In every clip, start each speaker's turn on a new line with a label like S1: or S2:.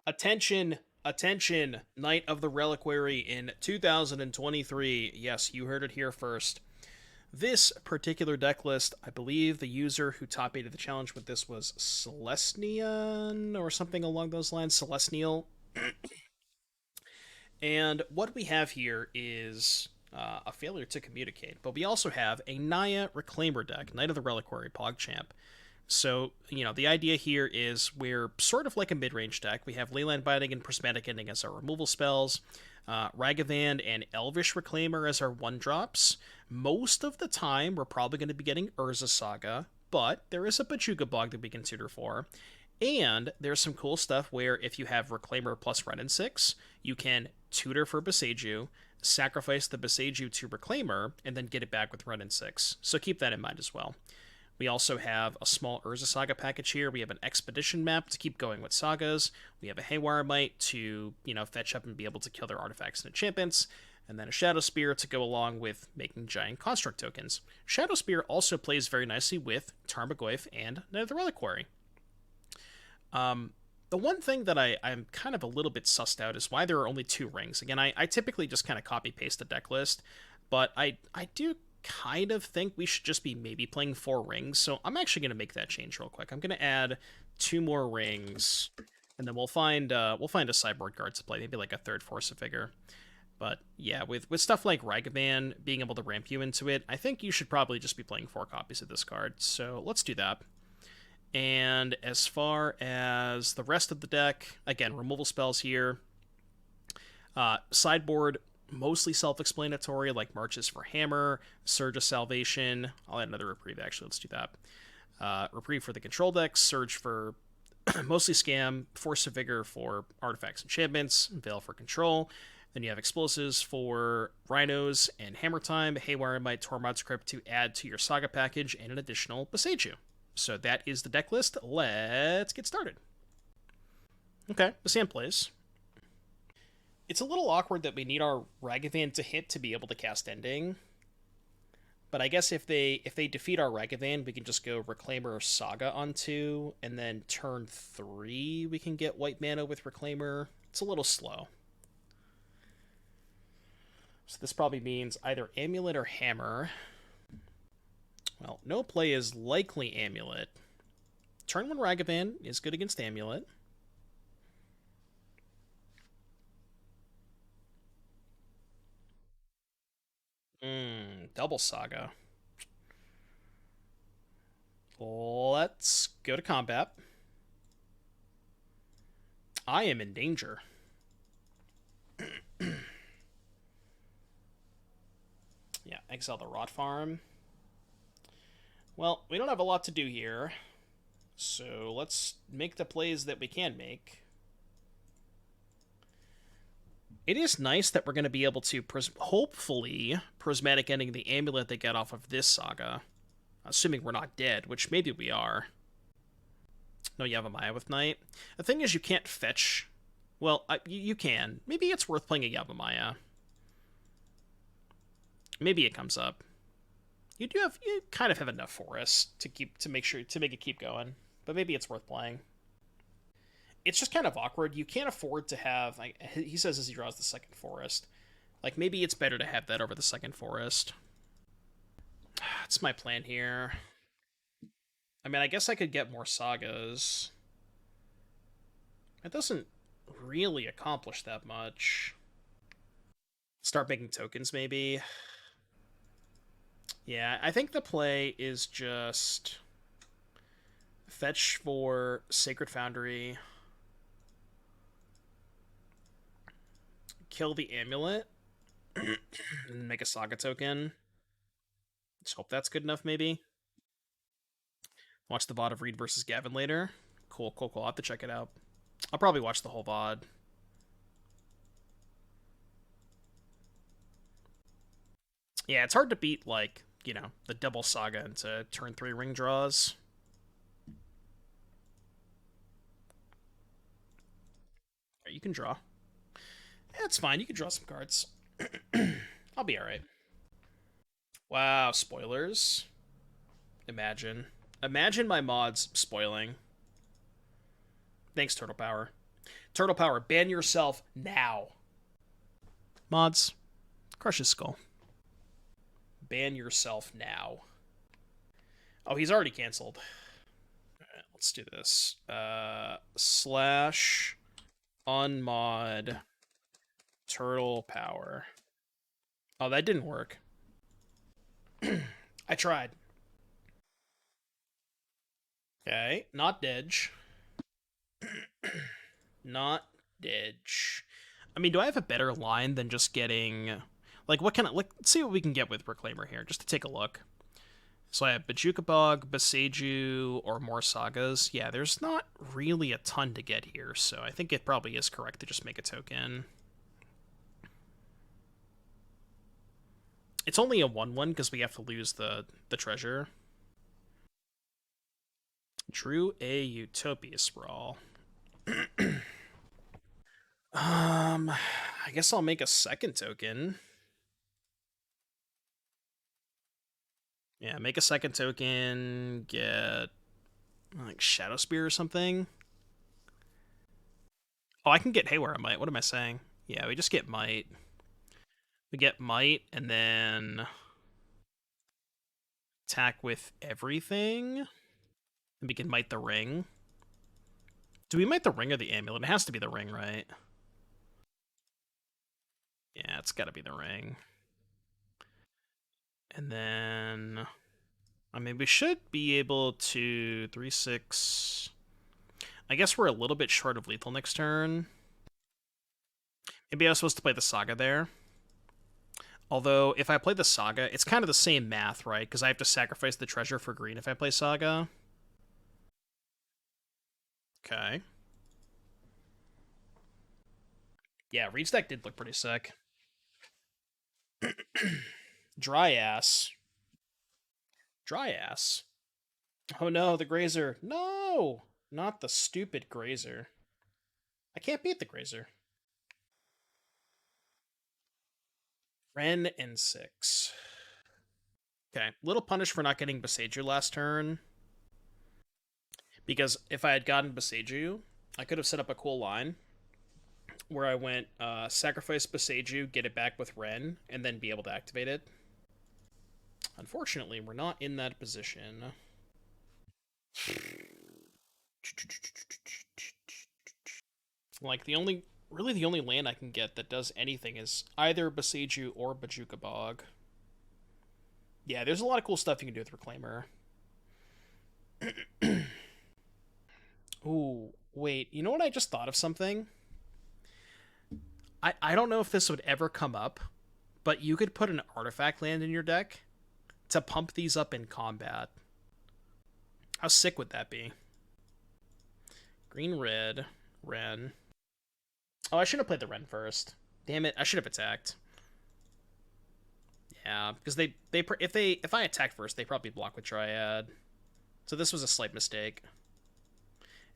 S1: Attention, attention, Knight of the Reliquary in 2023. Yes, you heard it here first. This particular deck list, I believe the user who top aided the challenge with this was Celestian or something along those lines. Celestial. And what we have here is a failure to communicate, but we also have a Naya Reclaimer deck, Knight of the Reliquary, PogChamp. So, the idea here is we're sort of like a mid-range deck. We have Leyline Binding and Prismatic Ending as our removal spells, Ragavan and Elvish Reclaimer as our one-drops. Most of the time, we're probably going to be getting Urza Saga, but there is a Bojuka Bog that we can tutor for. And there's some cool stuff where if you have Reclaimer plus Wrenn and Six, you can tutor for Boseiju, sacrifice the Boseiju to Reclaimer, and then get it back with Wrenn and Six. So keep that in mind as well. We also have a small Urza Saga package here. We have an Expedition map to keep going with sagas. We have a Haywire Mite to, fetch up and be able to kill their artifacts and enchantments. And then a Shadowspear to go along with making giant construct tokens. Shadowspear also plays very nicely with Tarmogoyf and Knight of the Reliquary. The one thing that I'm kind of a little bit sussed out is why there are only 2 rings. Again, I typically just kind of copy-paste the deck list, but I do kind of think we should just be maybe playing 4 rings, so I'm actually going to make that change real quick. I'm going to add 2 more rings, and then we'll find a sideboard card to play, maybe like a 3rd Force of Vigor. But yeah, with stuff like Ragavan being able to ramp you into it, I think you should probably just be playing 4 copies of this card, so let's do that. And as far as the rest of the deck, again, removal spells here. Sideboard, mostly self-explanatory, like Marches for Hammer, Surge of Salvation. I'll add another Reprieve, actually. Let's do that. Reprieve for the control decks, Surge for mostly Scam, Force of Vigor for artifacts and enchantments, Veil for control. Then you have Explosives for Rhinos and Hammer Time, Haywire Mite, Tormod's Crypt to add to your Saga package, and an additional Boseiju. So that is the deck list. Let's get started. Okay, the sand plays. It's a little awkward that we need our Ragavan to hit to be able to cast Ending. But I guess if they defeat our Ragavan, we can just go Reclaimer Saga on 2, and then turn 3 we can get white mana with Reclaimer. It's a little slow. So this probably means either Amulet or Hammer. Well, no play is likely Amulet. Turn 1 Ragavan is good against Amulet. Double Saga. Let's go to combat. I am in danger. Yeah, exile the Rot Farm. Well, we don't have a lot to do here, so let's make the plays that we can make. It is nice that we're going to be able to, hopefully, Prismatic Ending the Amulet they get off of this Saga. Assuming we're not dead, which maybe we are. No Yavimaya with Knight. The thing is, you can't fetch... Well, you can. Maybe it's worth playing a Yavimaya. Maybe it comes up. You kind of have enough forest to make it keep going, but maybe it's worth playing. It's just kind of awkward. You can't afford to have, like, he says as he draws the 2nd forest. Like, maybe it's better to have that over the 2nd forest. That's my plan here. I mean, I guess I could get more sagas. It doesn't really accomplish that much. Start making tokens, maybe. Yeah, I think the play is just fetch for Sacred Foundry, kill the Amulet, and make a Saga token. Let's hope that's good enough, maybe. Watch the VOD of Reed versus Gavin later. Cool. I'll have to check it out. I'll probably watch the whole VOD. Yeah, it's hard to beat, like, the double Saga into turn 3 ring draws. Right, you can draw. Yeah, it's fine. You can draw some cards. I'll be alright. Wow, spoilers. Imagine my mods spoiling. Thanks, Turtle Power. Turtle power, ban yourself now. Mods, crush his skull. Ban yourself now. Oh, he's already canceled. Alright, let's do this. Slash unmod turtle power. Oh, that didn't work. I tried. Okay, not Dedge. Not Dedge. I mean, do I have a better line than just getting... Like, what can I... Let's see what we can get with Reclaimer here, just to take a look. So I have Bojuka Bog, Boseiju, or more Sagas. Yeah, there's not really a ton to get here, so I think it probably is correct to just make a token. It's only a 1/1 because we have to lose the treasure. Drew a Utopia Sprawl. I guess I'll make a second token. Yeah, make a second token, get like Shadowspear or something. Oh, I can get Haywire Mite. What am I saying? Yeah, we just get Mite. We get Mite, and then attack with everything. And we can Mite the ring. Do we Mite the ring or the amulet? It has to be the ring, right? Yeah, it's gotta be the ring. And then... I mean, we should be able to 3/6... I guess we're a little bit short of lethal next turn. Maybe I was supposed to play the Saga there. Although, if I play the Saga, it's kind of the same math, right? Because I have to sacrifice the treasure for green if I play Saga. Okay. Yeah, Reed's deck did look pretty sick. Dry ass. Dry ass. Oh no, the Grazer. No! Not the stupid Grazer. I can't beat the Grazer. Wrenn and Six. Okay, little punish for not getting Boseiju last turn. Because if I had gotten Boseiju, I could have set up a cool line where I went sacrifice Boseiju, get it back with Wrenn, and then be able to activate it. Unfortunately, we're not in that position. Like, really the only land I can get that does anything is either Boseiju or Bojuka Bog. Yeah, there's a lot of cool stuff you can do with Reclaimer. Ooh, wait, you know what? I just thought of something. I don't know if this would ever come up, but you could put an artifact land in your deck to pump these up in combat. How sick would that be? Green, red, Wrenn. Oh, I should have played the Wrenn first. Damn it, I should have attacked. Yeah, because if I attack first, they probably block with Triad. So this was a slight mistake.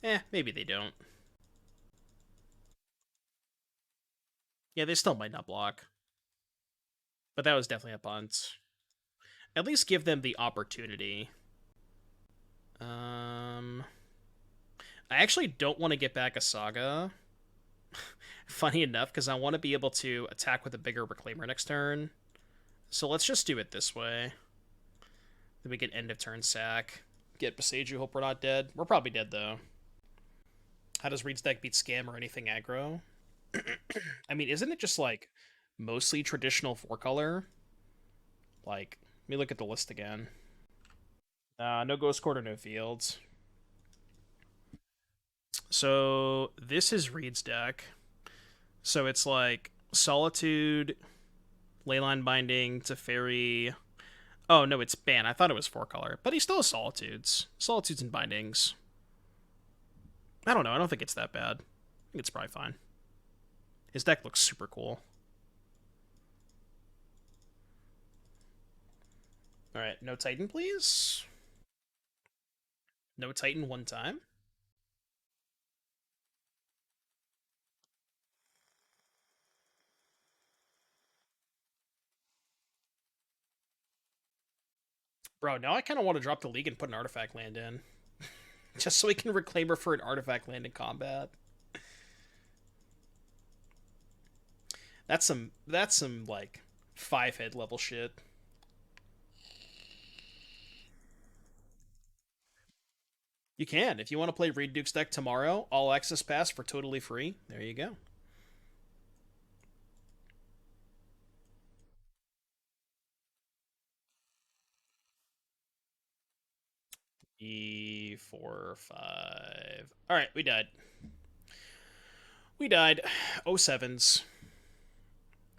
S1: Maybe they don't. Yeah, they still might not block. But that was definitely a punt. At least give them the opportunity. I actually don't want to get back a Saga. Funny enough, because I want to be able to attack with a bigger Reclaimer next turn. So let's just do it this way. Then we get end of turn sack. Get Boseiju, hope we're not dead. We're probably dead, though. How does Reed's deck beat Scam or anything aggro? I mean, isn't it just, like, mostly traditional 4-color? Like, let me look at the list again. No Ghost Quarter, no Fields. So, this is Reed's deck. So it's like Solitude, Leyline Binding, Teferi. Oh, no, it's Ban. I thought it was 4-color. But he still has Solitudes. Solitudes and Bindings. I don't know. I don't think it's that bad. I think it's probably fine. His deck looks super cool. Alright, no Titan, please. No Titan one time. Bro, now I kind of want to drop the league and put an artifact land in. Just so we can Reclaimer for an artifact land in combat. That's some like 5 head level shit. You can if you want to play Reed Duke's deck tomorrow, all access pass for totally free. There you go. E4 5. All right, we died. We died. Oh sevens.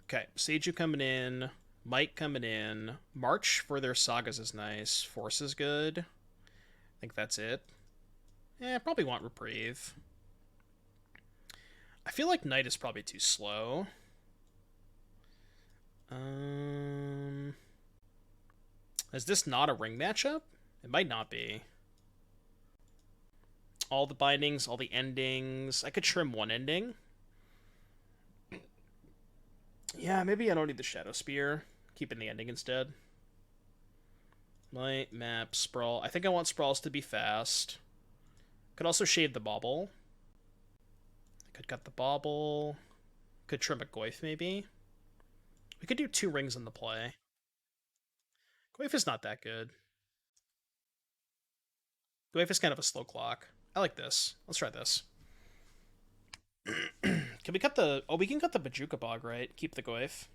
S1: Okay, Boseiju coming in. Mite coming in. March for their sagas is nice. Force is good. I think that's it. Probably want Reprieve. I feel like Night is probably too slow. Um, is this not a ring matchup? It might not be. All the bindings, all the endings. I could trim one ending. Yeah, maybe I don't need the Shadowspear. Keep in the ending instead. Light, map, sprawl. I think I want sprawls to be fast. Could also shave the Bauble. I could cut the Bauble. Could trim a Goyf maybe. We could do 2 rings in the play. Goyf is not that good. Goyf is kind of a slow clock. I like this. Let's try this. Can we cut the... Oh, we can cut the Bojuka Bog, right? Keep the Goyf.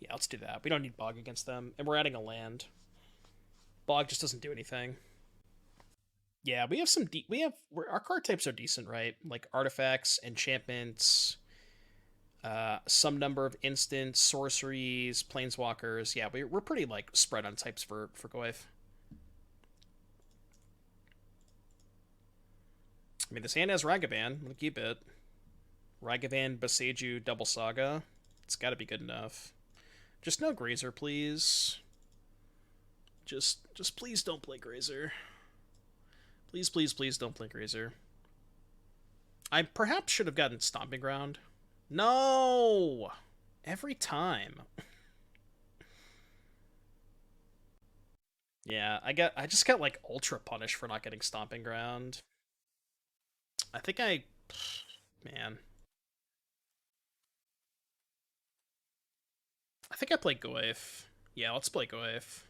S1: Yeah, let's do that. We don't need Bog against them. And we're adding a land. Bog just doesn't do anything. Yeah, we have some... Our card types are decent, right? Like artifacts, enchantments, some number of instants, sorceries, planeswalkers. Yeah, we're pretty, like, spread on types for Goyf. I mean, this hand has Ragavan. I'm gonna keep it. Ragavan, Boseiju, double Saga. It's gotta be good enough. Just no Grazer, please. Just please don't play Grazer. Please, please, please don't play Grazer. I perhaps should have gotten Stomping Ground. No! Every time. Yeah, I just got like ultra punished for not getting Stomping Ground. I think man. I think I play Goyf. Yeah, let's play Goyf.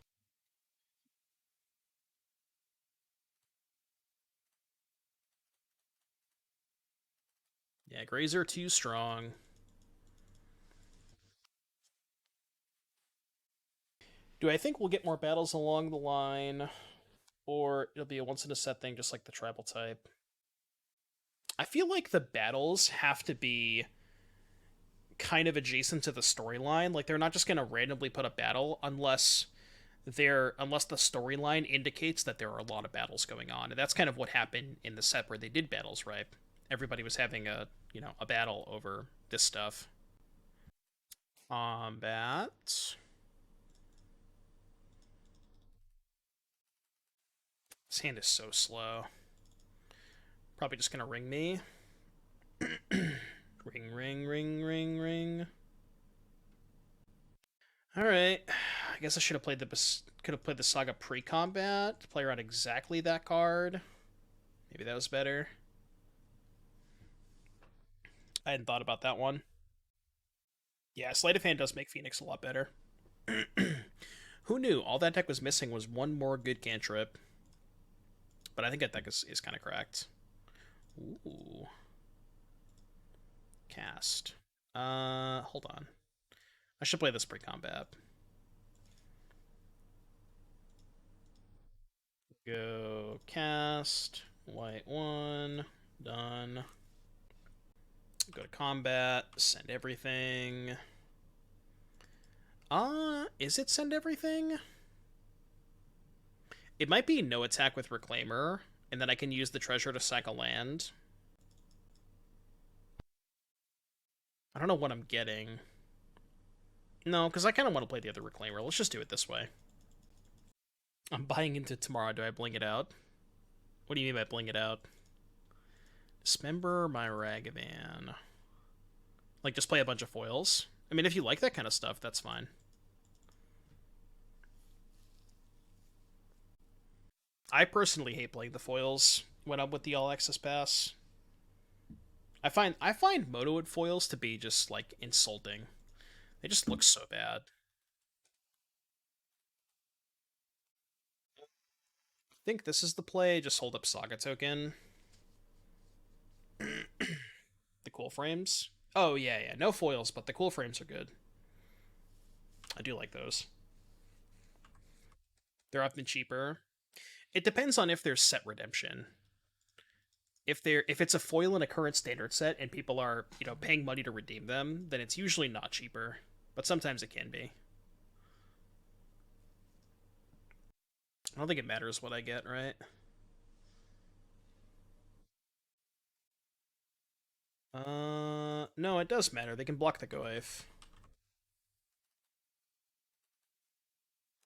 S1: Yeah, Grazer too strong. Do I think we'll get more battles along the line? Or it'll be a once in a set thing just like the tribal type? I feel like the battles have to be kind of adjacent to the storyline. Like they're not just gonna randomly put a battle unless the storyline indicates that there are a lot of battles going on. And that's kind of what happened in the set where they did battles, right? Everybody was having a battle over this stuff. Combat. This hand is so slow. Probably just gonna ring me. Ring, ring, ring, ring, ring. All right. I guess I should have played the Saga pre-combat to play around exactly that card. Maybe that was better. I hadn't thought about that one. Yeah, Sleight of Hand does make Phoenix a lot better. Who knew? All that deck was missing was one more good cantrip. But I think that deck is kind of cracked. Ooh. Cast. Hold on. I should play this pre-combat. Go cast. White 1. Done. Go to combat. Send everything. Is it send everything? It might be no attack with Reclaimer, and then I can use the treasure to sack a land. I don't know what I'm getting. No, because I kind of want to play the other Reclaimer. Let's just do it this way. I'm buying into tomorrow. Do I bling it out? What do you mean by bling it out? Dismember my Ragavan. Like, just play a bunch of foils? I mean, if you like that kind of stuff, that's fine. I personally hate playing the foils when I'm with the All Access Pass. I find Motowood foils to be just like insulting. They just look so bad. I think this is the play. Just hold up Saga token. The cool frames. Oh yeah, yeah. No foils, but the cool frames are good. I do like those. They're often cheaper. It depends on if there's set redemption. If it's a foil in a current standard set and people are, paying money to redeem them, then it's usually not cheaper. But sometimes it can be. I don't think it matters what I get, right? No, it does matter. They can block the Goif.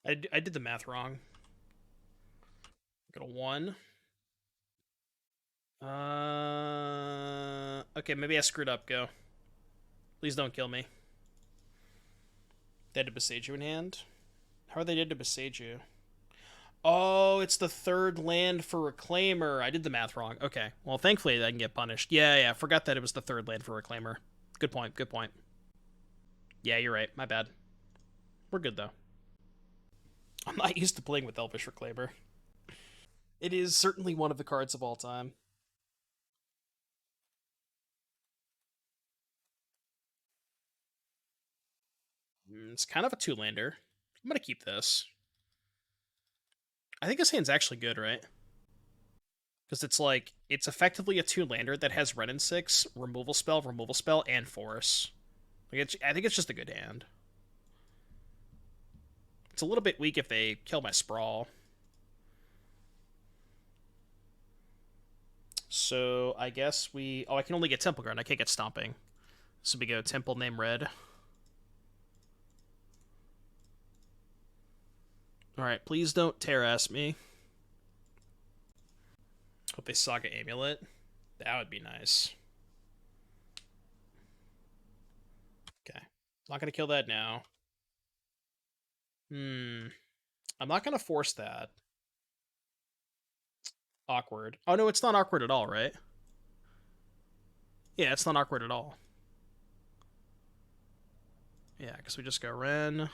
S1: I did the math wrong. Got a 1. Okay, maybe I screwed up. Go. Please don't kill me. They had to Boseiju in hand? How are they dead to Boseiju? Oh, it's the third land for Reclaimer. I did the math wrong. Okay. Well, thankfully I can get punished. Yeah, yeah. Forgot that it was the third land for Reclaimer. Good point. Good point. Yeah, you're right. My bad. We're good, though. I'm not used to playing with Elvish Reclaimer. It is certainly one of the cards of all time. It's kind of a two-lander. I'm going to keep this. I think this hand's actually good, right? Because it's effectively a two-lander that has Wrenn and Six, removal spell, and force. I think it's just a good hand. It's a little bit weak if they kill my Sprawl. So I guess we... Oh, I can only get Temple Ground. I can't get Stomping. So we go Temple, name red. Alright, please don't Terras me. Hope they Saga Amulet. That would be nice. Okay. Not going to kill that now. I'm not going to force that. Awkward. Oh, no, it's not awkward at all, right? Yeah, it's not awkward at all. Yeah, because we just go Wrenn,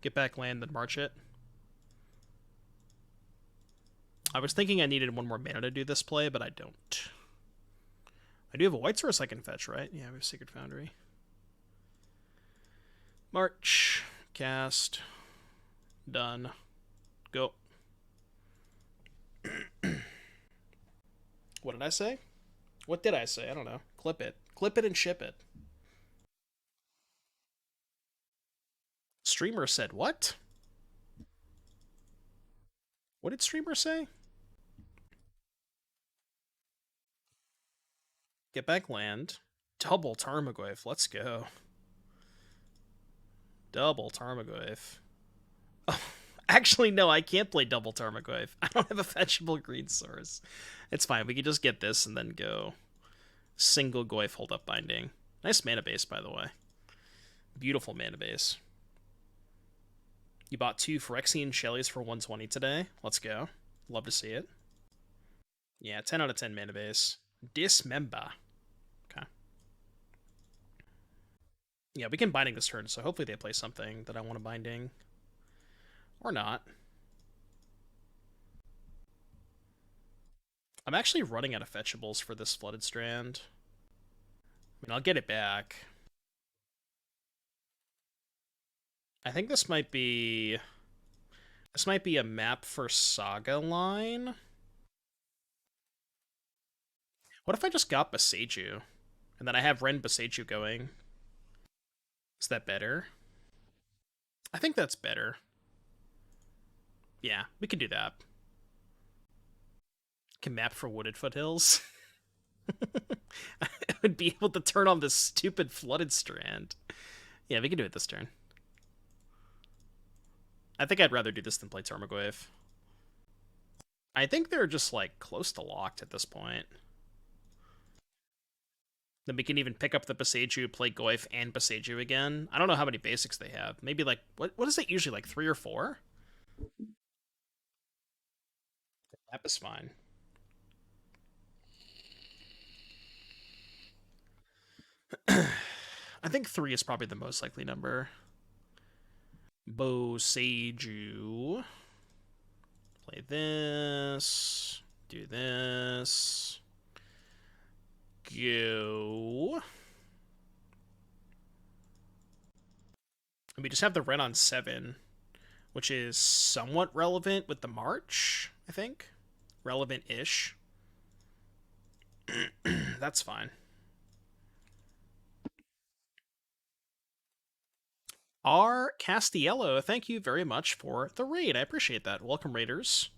S1: get back land, then march it. I was thinking I needed one more mana to do this play, but I don't. I do have a white source I can fetch, right? Yeah, we have Sacred Foundry. March. Cast. Done. Go. What did I say? What did I say? I don't know. Clip it. Clip it and ship it. Streamer said what? What did Streamer say? Get back land. Double Tarmogoyf. Let's go. Double Tarmogoyf. Oh, actually, no, I can't play double Tarmogoyf. I don't have a fetchable green source. It's fine. We can just get this and then go single Goyf hold up binding. Nice mana base, by the way. Beautiful mana base. You bought 2 Phyrexian Shellys for 120 today. Let's go. Love to see it. Yeah, 10 out of 10 mana base. Dismember. Okay. Yeah, we can binding this turn, so hopefully they play something that I want to binding. Or not. I'm actually running out of fetchables for this Flooded Strand. I mean, I'll get it back. I think this might be... This might be a map for Saga line. What if I just got Boseiju? And then I have Wrenn Boseiju going. Is that better? I think that's better. Yeah, we could do that. Can map for Wooded Foothills. I would be able to turn on this stupid Flooded Strand. Yeah, we can do it this turn. I think I'd rather do this than play Tarmogoyf. I think they're just, like, close to locked at this point. Then we can even pick up the Boseiju, play Goyf and Boseiju again. I don't know how many basics they have. Maybe, like, what is it usually, like 3 or 4? That is fine. I think 3 is probably the most likely number. Boseiju. Play this. Do this. Go. And we just have the Wrenn on 7, which is somewhat relevant with the March, I think. Relevant-ish. That's fine. R. Castiello, thank you very much for the raid. I appreciate that. Welcome, Raiders.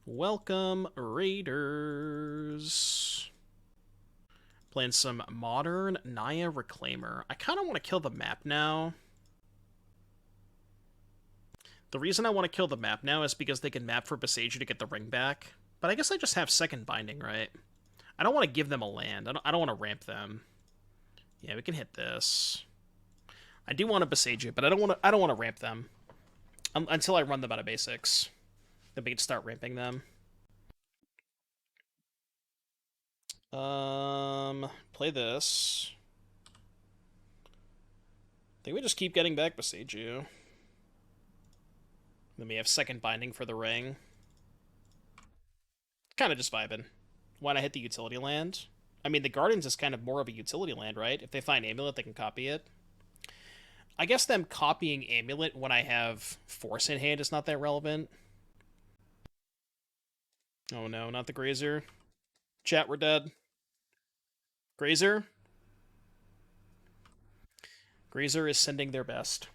S1: Welcome, Raiders. Playing some modern Naya Reclaimer. I kind of want to kill the map now. The reason I want to kill the map now is because they can map for Boseiju to get the ring back. But I guess I just have second binding, right? I don't want to give them a land. I don't want to ramp them. Yeah, we can hit this. I do want to Boseiju, but I don't want to ramp them until I run them out of basics. Then we can start ramping them. Play this. I think we just keep getting back Boseiju. Then we have second binding for the ring. Kind of just vibing. Why not hit the utility land? I mean, the Gardens is kind of more of a utility land, right? If they find Amulet, they can copy it. I guess them copying Amulet when I have Force in hand is not that relevant. Oh no, not the Grazer. Chat, we're dead. Grazer? Grazer is sending their best.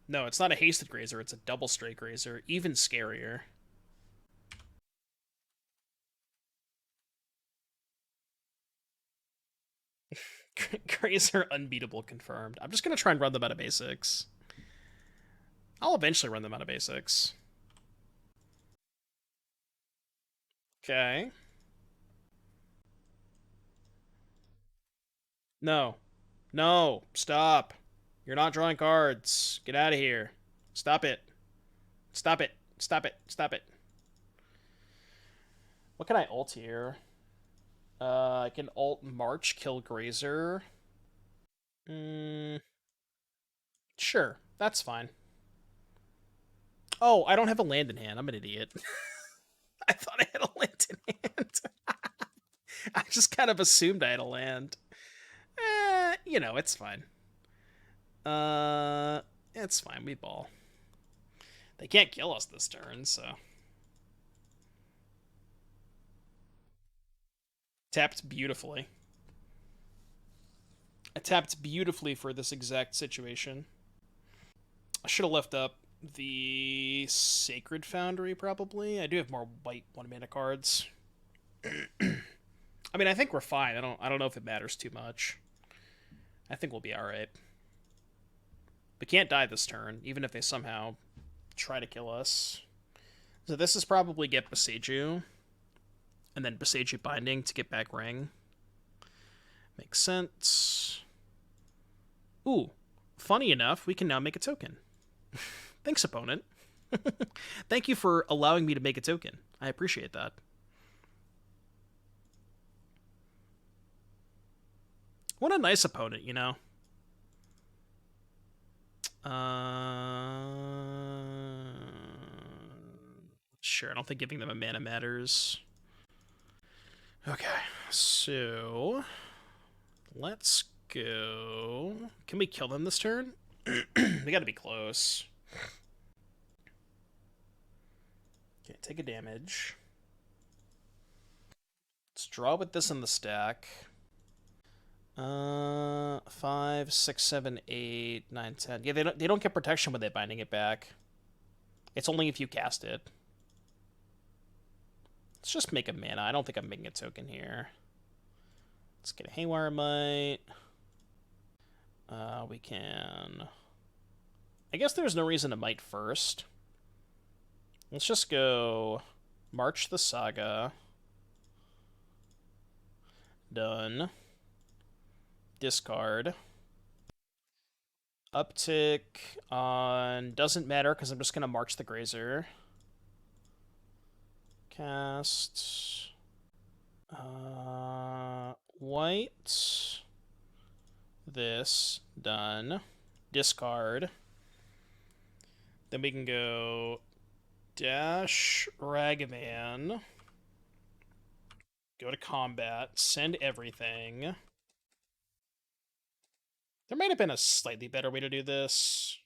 S1: No, it's not a hasted Grazer, it's a double straight Grazer. Even scarier. Grazer unbeatable confirmed. I'm just going to try and run them out of basics. I'll eventually run them out of basics. Okay. No. No. Stop. You're not drawing cards. Get out of here. Stop it. Stop it. Stop it. Stop it. What can I ult here? I can ult March, kill Grazer. Sure, that's fine. Oh, I don't have a land in hand. I'm an idiot. I thought I had a land in hand. I just kind of assumed I had a land. You know, it's fine. It's fine. We ball. They can't kill us this turn, so. Tapped beautifully. I tapped beautifully for this exact situation. I should have left up the Sacred Foundry, probably. I do have more white 1-mana cards. I mean, I think we're fine. I don't know if it matters too much. I think we'll be alright. We can't die this turn, even if they somehow try to kill us. So this is probably get Boseiju. And then Boseiju Binding to get back Ring. Makes sense. Ooh, funny enough, we can now make a token. Thanks, opponent. Thank you for allowing me to make a token. I appreciate that. What a nice opponent, you know? Sure, I don't think giving them a mana matters. Okay, so let's go. Can we kill them this turn? We gotta be close. Okay, take a damage. Let's draw with this in the stack. 5, 6, 7, 8, 9, 10. Yeah, they don't get protection when they're binding it back. It's only if you cast it. Let's just make a mana. I don't think I'm making a token here. Let's get a Haywire Mite. We can... I guess there's no reason to Mite first. Let's just go March the Saga. Done. Discard. Uptick on... doesn't matter because I'm just going to March the Grazer. Cast. White. This. Done. Discard. Then we can go dash Ragavan. Go to combat. Send everything. There might have been a slightly better way to do this.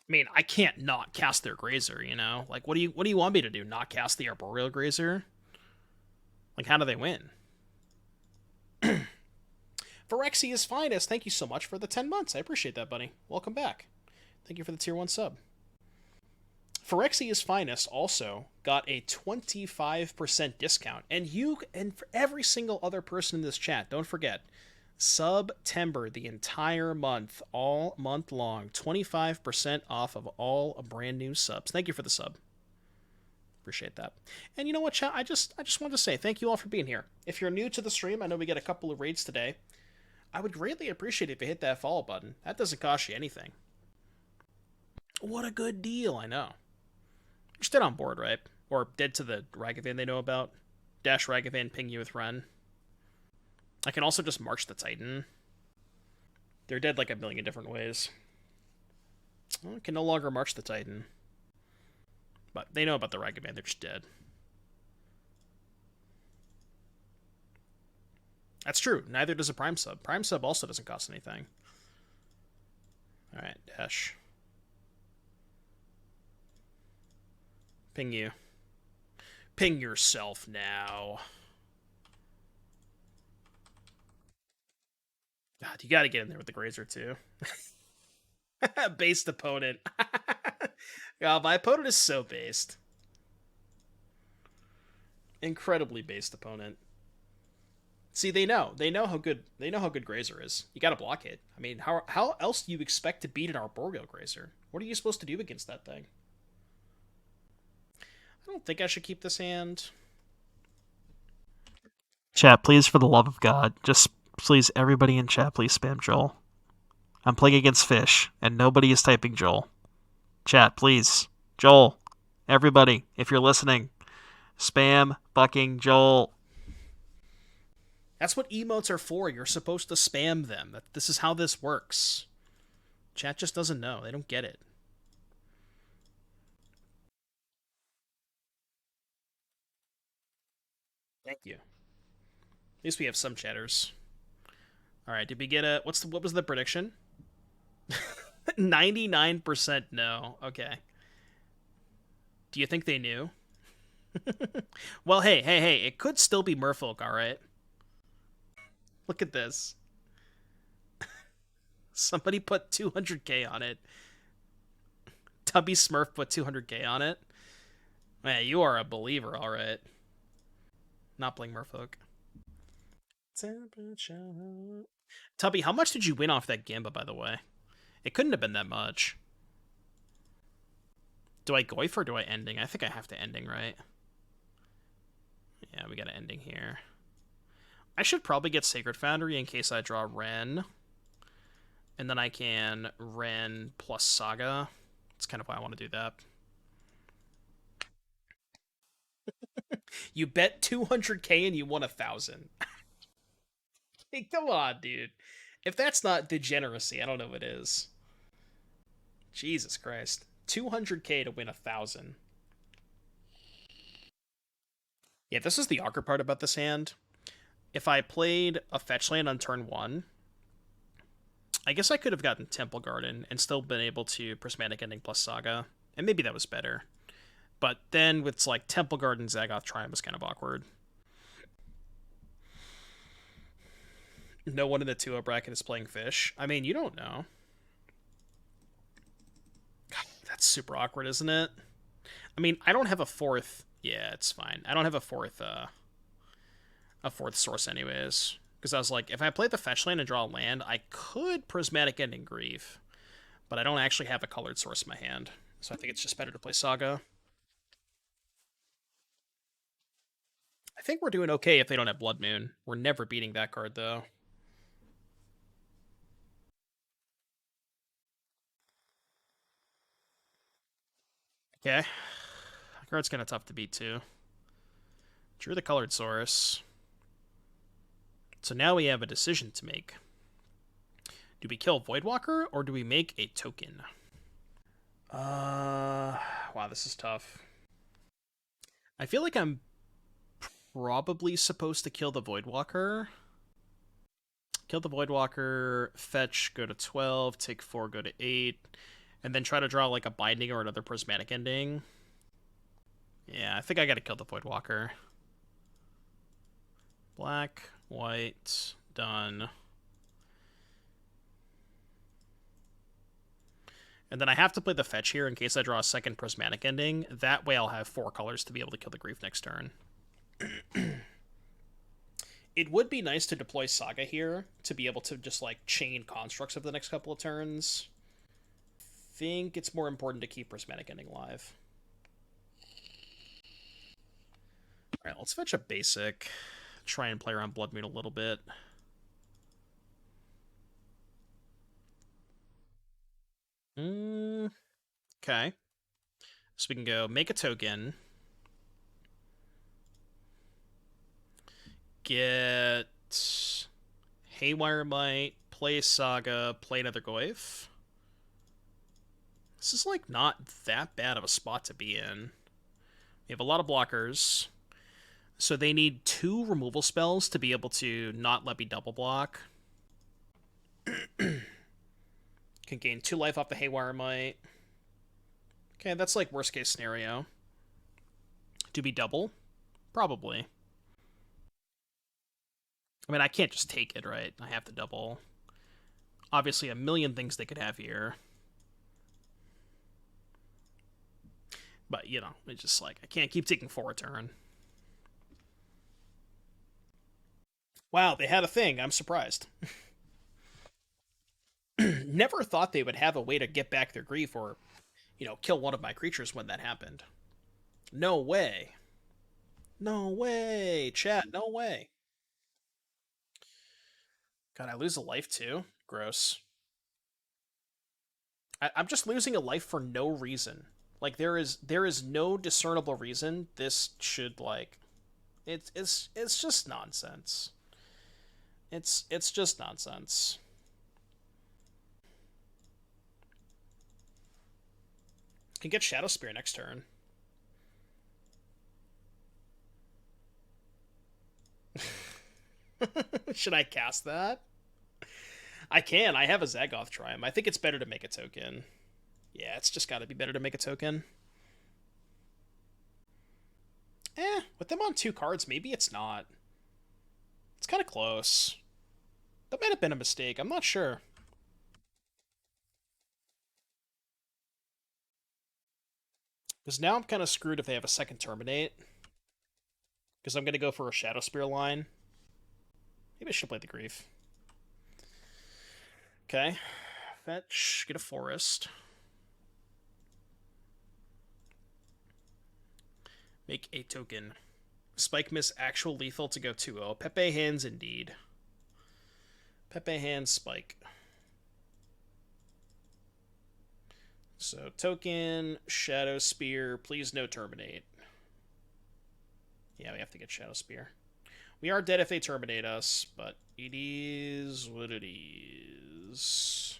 S1: I mean, I can't not cast their Grazer, you know? Like, what do you want me to do? Not cast the Arboreal Grazer? Like, how do they win? Phyrexia's Finest, thank you so much for the 10 months. I appreciate that, buddy. Welcome back. Thank you for the tier 1 sub. Phyrexia's Finest also got a 25% discount. And for every single other person in this chat, don't forget, September, the entire month, all month long, 25% off of all brand new subs. Thank you for the sub. Appreciate that. And you know what, chat? I just wanted to say thank you all for being here. If you're new to the stream, I know we get a couple of raids today. I would greatly appreciate it if you hit that follow button. That doesn't cost you anything. What a good deal, I know. You're still on board, right? Or dead to the Ragavan they know about. Dash Ragavan, ping you with Wrenn. I can also just march the Titan. They're dead like a million different ways. Well, I can no longer march the Titan. But they know about the Ragavan, they're just dead. That's true, neither does a Prime Sub. Prime Sub also doesn't cost anything. Alright, dash. Ping you. Ping yourself now. God, you gotta get in there with the Grazer, too. Based opponent. God, my opponent is so based. Incredibly based opponent. See, they know how good Grazer is. You gotta block it. I mean, how else do you expect to beat an Arboreal Grazer? What are you supposed to do against that thing? I don't think I should keep this hand. Chat, please, for the love of God, just please, everybody in chat, please spam Joel. I'm playing against Fish, and nobody is typing Joel. Chat, please. Joel, everybody, if you're listening, spam fucking Joel. That's what emotes are for. You're supposed to spam them. This is how this works. Chat just doesn't know. They don't get it. Thank you. At least we have some chatters. All right, did we get a... What was the prediction? 99% no. Okay. Do you think they knew? Well, hey, it could still be Merfolk, alright? Look at this. Somebody put 200k on it. Tubby Smurf put 200k on it. Man, you are a believer, alright. Not playing Merfolk. Tubby, how much did you win off that Gamba, by the way? It couldn't have been that much. Do I Goyf or do I Ending? I think I have to Ending, right? Yeah, we got an Ending here. I should probably get Sacred Foundry in case I draw Wrenn. And then I can Wrenn plus Saga. That's kind of why I want to do that. You bet 200k and you won 1,000. Hey, come on, dude. If that's not degeneracy, I don't know what is. Jesus Christ. 200k to win 1,000. Yeah, this is the awkward part about this hand. If I played a fetch land on turn 1, I guess I could have gotten Temple Garden and still been able to Prismatic Ending plus Saga. And maybe that was better. But then with like Temple Garden, Zagoth Triome was kind of awkward. No one in the 2-0 bracket is playing Fish. I mean, you don't know. God, that's super awkward, isn't it? I mean, I don't have a fourth. Yeah, it's fine. I don't have a fourth source anyways. Because I was like, if I play the fetch land and draw a land, I could Prismatic Ending Grief. But I don't actually have a colored source in my hand. So I think it's just better to play Saga. think we're doing okay if they don't have Blood Moon. We're never beating that card, though. Okay. That card's kind of tough to beat, too. Drew the Colored Source. So now we have a decision to make. Do we kill Voidwalker, or do we make a token? Wow, this is tough. I feel like I'm probably supposed to kill the Voidwalker. Kill the Voidwalker, fetch, go to 12, take 4, go to 8, and then try to draw like a Binding or another Prismatic Ending. Yeah, I think I gotta kill the Voidwalker. Black, white, done. And then I have to play the fetch here in case I draw a second Prismatic Ending. That way I'll have 4 colors to be able to kill the Grief next turn. It would be nice to deploy Saga here to be able to just, like, chain constructs of the next couple of turns. I think it's more important to keep Prismatic Ending alive. Alright, let's fetch a basic. Try and play around Blood Moon a little bit. Okay. So we can go make a token. Get Haywire Mite, play Saga, play another Goyf. This is, like, not that bad of a spot to be in. We have a lot of blockers. So they need 2 removal spells to be able to not let me double block. Can gain 2 life off the Haywire Mite. Okay, that's like worst case scenario. Do we double? Probably. I mean, I can't just take it, right? I have to double. Obviously, a million things they could have here. But, you know, it's just like, I can't keep taking 4 a turn. Wow, they had a thing. I'm surprised. Never thought they would have a way to get back their grief or, you know, kill one of my creatures when that happened. No way. No way. Chat, no way. God, I lose a life too? Gross. I'm just losing a life for no reason. Like, there is no discernible reason this should, like, it's just nonsense. It's just nonsense. Can get Shadowspear next turn. Should I cast that? I can. I have a Zagoth Triome. I think it's better to make a token. Yeah, it's just got to be better to make a token. With them on 2 cards, maybe it's not. It's kind of close. That might have been a mistake. I'm not sure. Because now I'm kind of screwed if they have a second Terminate. Because I'm going to go for a Shadowspear line. Maybe I should play the Grief. Okay. Fetch. Get a Forest. Make a token. Spike miss actual lethal to go 2-0. Pepe hands indeed. Pepe hands spike. So token, Shadowspear, please no terminate. Yeah, we have to get Shadowspear. We are dead if they terminate us, but it is what it is.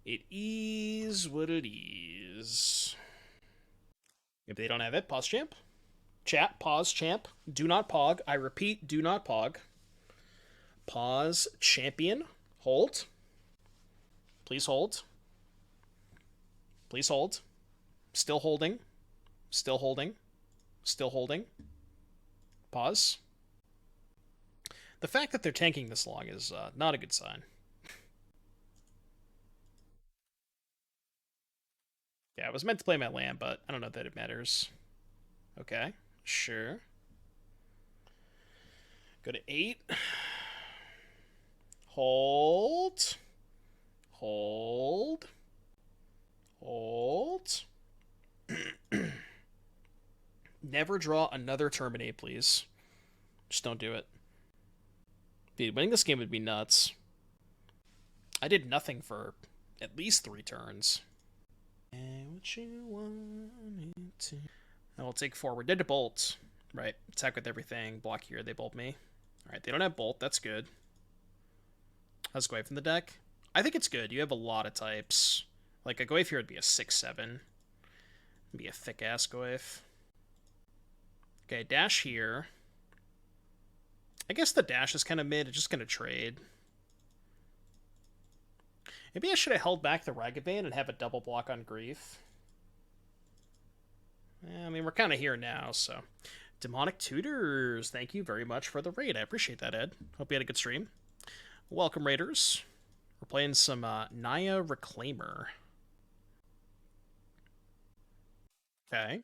S1: It is what it is. If they don't have it, pause champ. Chat, pause champ. Do not pog. I repeat, do not pog. Pause champion. Hold. Please hold. Please hold. Still holding. Still holding. Still holding. Pause. The fact that they're tanking this long is not a good sign. Yeah, I was meant to play my land, but I don't know that it matters. Okay, sure. Go to 8. Hold. Hold. Hold. Never draw another Terminate, please. Just don't do it. Dude, winning this game would be nuts. I did nothing for at least 3 turns. What you wanted to... I will take forward. Dead to bolt. Right. Attack with everything. Block here. They bolt me. Alright, they don't have bolt. That's good. How's Goyf in the deck? I think it's good. You have a lot of types. Like, a Goyf here would be a 6/7. Be a thick-ass Goyf. Okay, dash here. I guess the dash is kind of mid. It's just going to trade. Maybe I should have held back the Ragavan and have a double block on Grief. I mean, we're kind of here now, so... Demonic Tutors, thank you very much for the raid. I appreciate that, Ed. Hope you had a good stream. Welcome, Raiders. We're playing some Naya Reclaimer. Okay.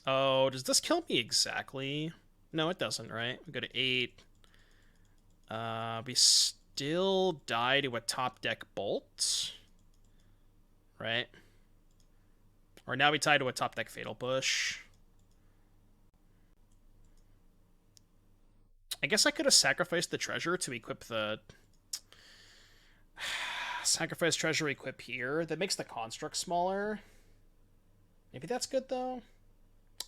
S1: Oh, does this kill me exactly? No, it doesn't, right? We go to 8. We still die to a top deck bolt. Right? Or now we tie to a top deck Fatal Push. I guess I could have sacrificed the treasure to equip the... Sacrifice treasure, equip here. That makes the construct smaller. Maybe that's good, though.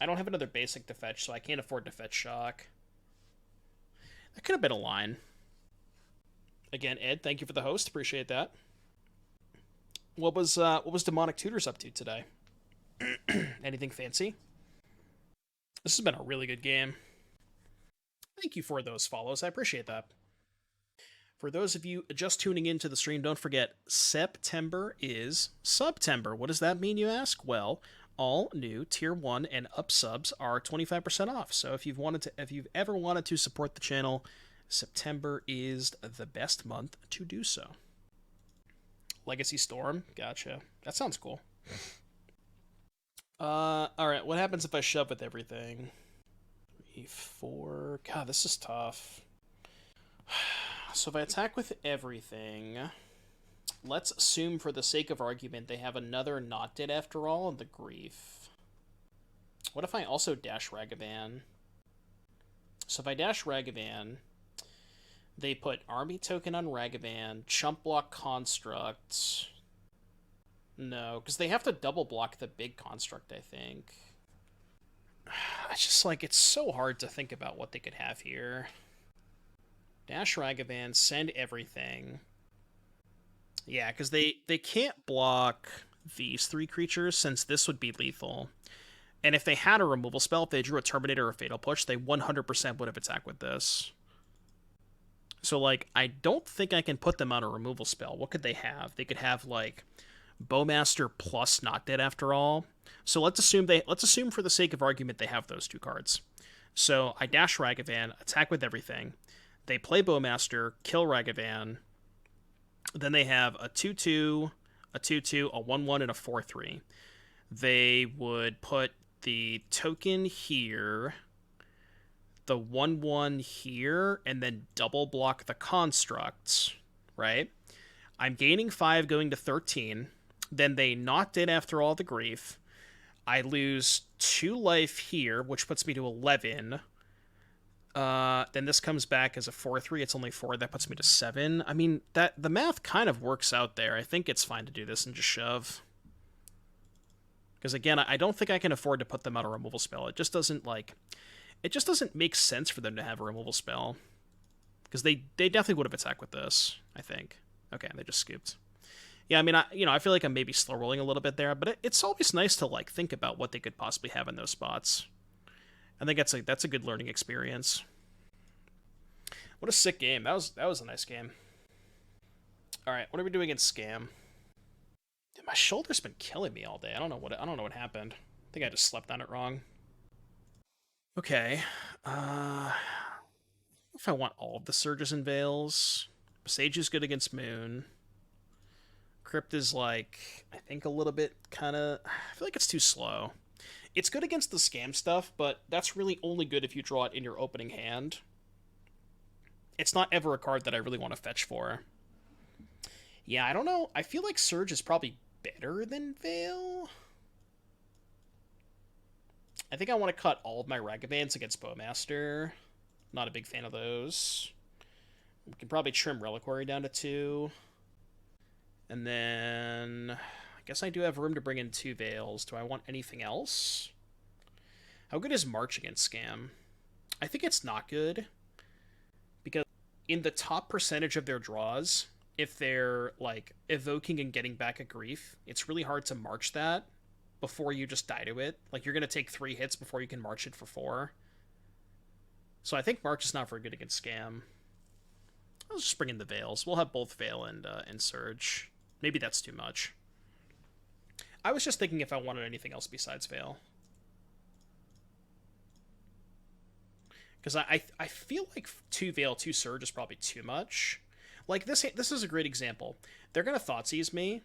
S1: I don't have another basic to fetch, so I can't afford to fetch Shock. That could have been a line. Again, Ed, thank you for the host. Appreciate that. What was Demonic Tutors up to today? Anything fancy? This has been a really good game. Thank you for those follows. I appreciate that. For those of you just tuning into the stream, don't forget, September is Subtember. What does that mean, you ask? Well, all new Tier 1 and up subs are 25% off. So if you've ever wanted to support the channel, September is the best month to do so. Legacy Storm? Gotcha. That sounds cool. Alright, what happens if I shove with everything? 3, 4... God, this is tough. So if I attack with everything... Let's assume, for the sake of argument, they have another not dead after all on the Grief. What if I also dash Ragavan? So if I dash Ragavan, they put Army Token on Ragavan, Chump Block Construct... No, because they have to double block the big construct, I think. It's just like, it's so hard to think about what they could have here. Dash Ragavan, send everything. Yeah, because they can't block these 3 creatures, since this would be lethal. And if they had a removal spell, if they drew a Terminator or a Fatal Push, they 100% would have attacked with this. So, like, I don't think I can put them on a removal spell. What could they have? They could have, like... Bowmaster plus not dead after all. So let's assume for the sake of argument they have those 2 cards. So I dash Ragavan, attack with everything. They play Bowmaster, kill Ragavan. Then they have a 2/2, a 2/2, a 1/1, and a 4/3. They would put the token here, the 1/1 here, and then double block the constructs, right? I'm gaining 5 going to 13. Then they not dead after all the Grief. I lose 2 life here, which puts me to 11. Then this comes back as a 4/3. It's only 4. That puts me to 7. I mean, the math kind of works out there. I think it's fine to do this and just shove. Because again, I don't think I can afford to put them on a removal spell. It just doesn't make sense for them to have a removal spell. Because they definitely would have attacked with this, I think. Okay, they just scooped. Yeah, I mean, I feel like I'm maybe slow rolling a little bit there, but it's always nice to like think about what they could possibly have in those spots. I think that's a good learning experience. What a sick game. That was a nice game. All right, what are we doing in Scam? Dude, my shoulder's been killing me all day. I don't know what happened. I think I just slept on it wrong. Okay. If I want all of the Surges and Veils, Boseiju's good against Moon. Crypt is like, I think a little bit kind of... I feel like it's too slow. It's good against the Scam stuff, but that's really only good if you draw it in your opening hand. It's not ever a card that I really want to fetch for. Yeah, I don't know. I feel like Surge is probably better than Veil. I think I want to cut all of my Ragavans against Bowmaster. Not a big fan of those. We can probably trim Reliquary down to 2. And then I guess I do have room to bring in 2 Veils. Do I want anything else? How good is March against Scam? I think it's not good. Because in the top percentage of their draws, if they're like evoking and getting back a grief, it's really hard to march that before you just die to it. Like, you're going to take 3 hits before you can march it for 4. So I think March is not very good against Scam. I'll just bring in the Veils. We'll have both Veil and Surge. Maybe that's too much. I was just thinking if I wanted anything else besides Veil. Because I feel like 2 Veil, 2 Surge is probably too much. Like, this is a great example. They're going to Thoughtseize me.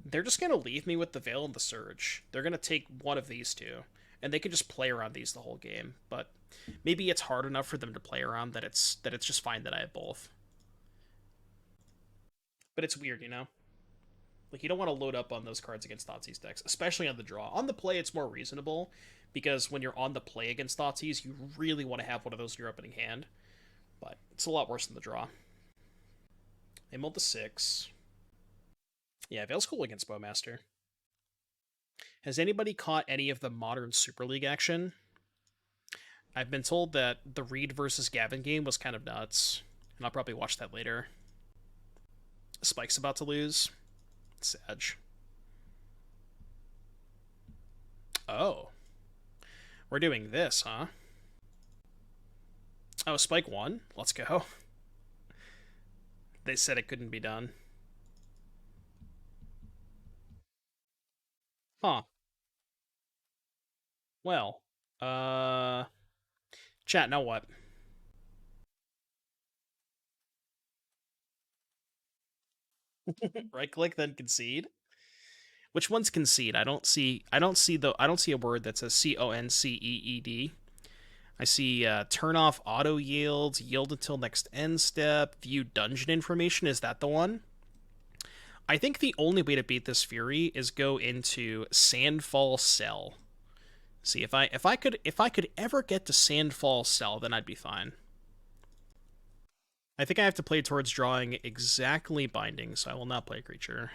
S1: They're just going to leave me with the Veil and the Surge. They're going to take one of these 2. And they can just play around these the whole game. But maybe it's hard enough for them to play around that it's just fine that I have both. But it's weird, you know? Like, you don't want to load up on those cards against Thoughtseize decks, especially on the draw. On the play, it's more reasonable, because when you're on the play against Thoughtseize, you really want to have one of those in your opening hand. But it's a lot worse than the draw. They mulled the 6. Yeah, Veil's cool against Bowmaster. Has anybody caught any of the modern Super League action? I've been told that the Reed versus Gavin game was kind of nuts, and I'll probably watch that later. Spike's about to lose. Sag. Oh. We're doing this, huh? Oh, Spike won? Let's go. They said it couldn't be done. Huh. Well, chat, now what? Right click, then concede. Which one's concede? I don't see a word that says CONCEED. I see turn off auto yields, yield until next end step, view dungeon information. Is that the one? I think the only way to beat this Fury is go into Sandfall Cell. See, if I could ever get to Sandfall Cell, then I'd be fine. I think I have to play towards drawing exactly Binding, so I will not play a creature.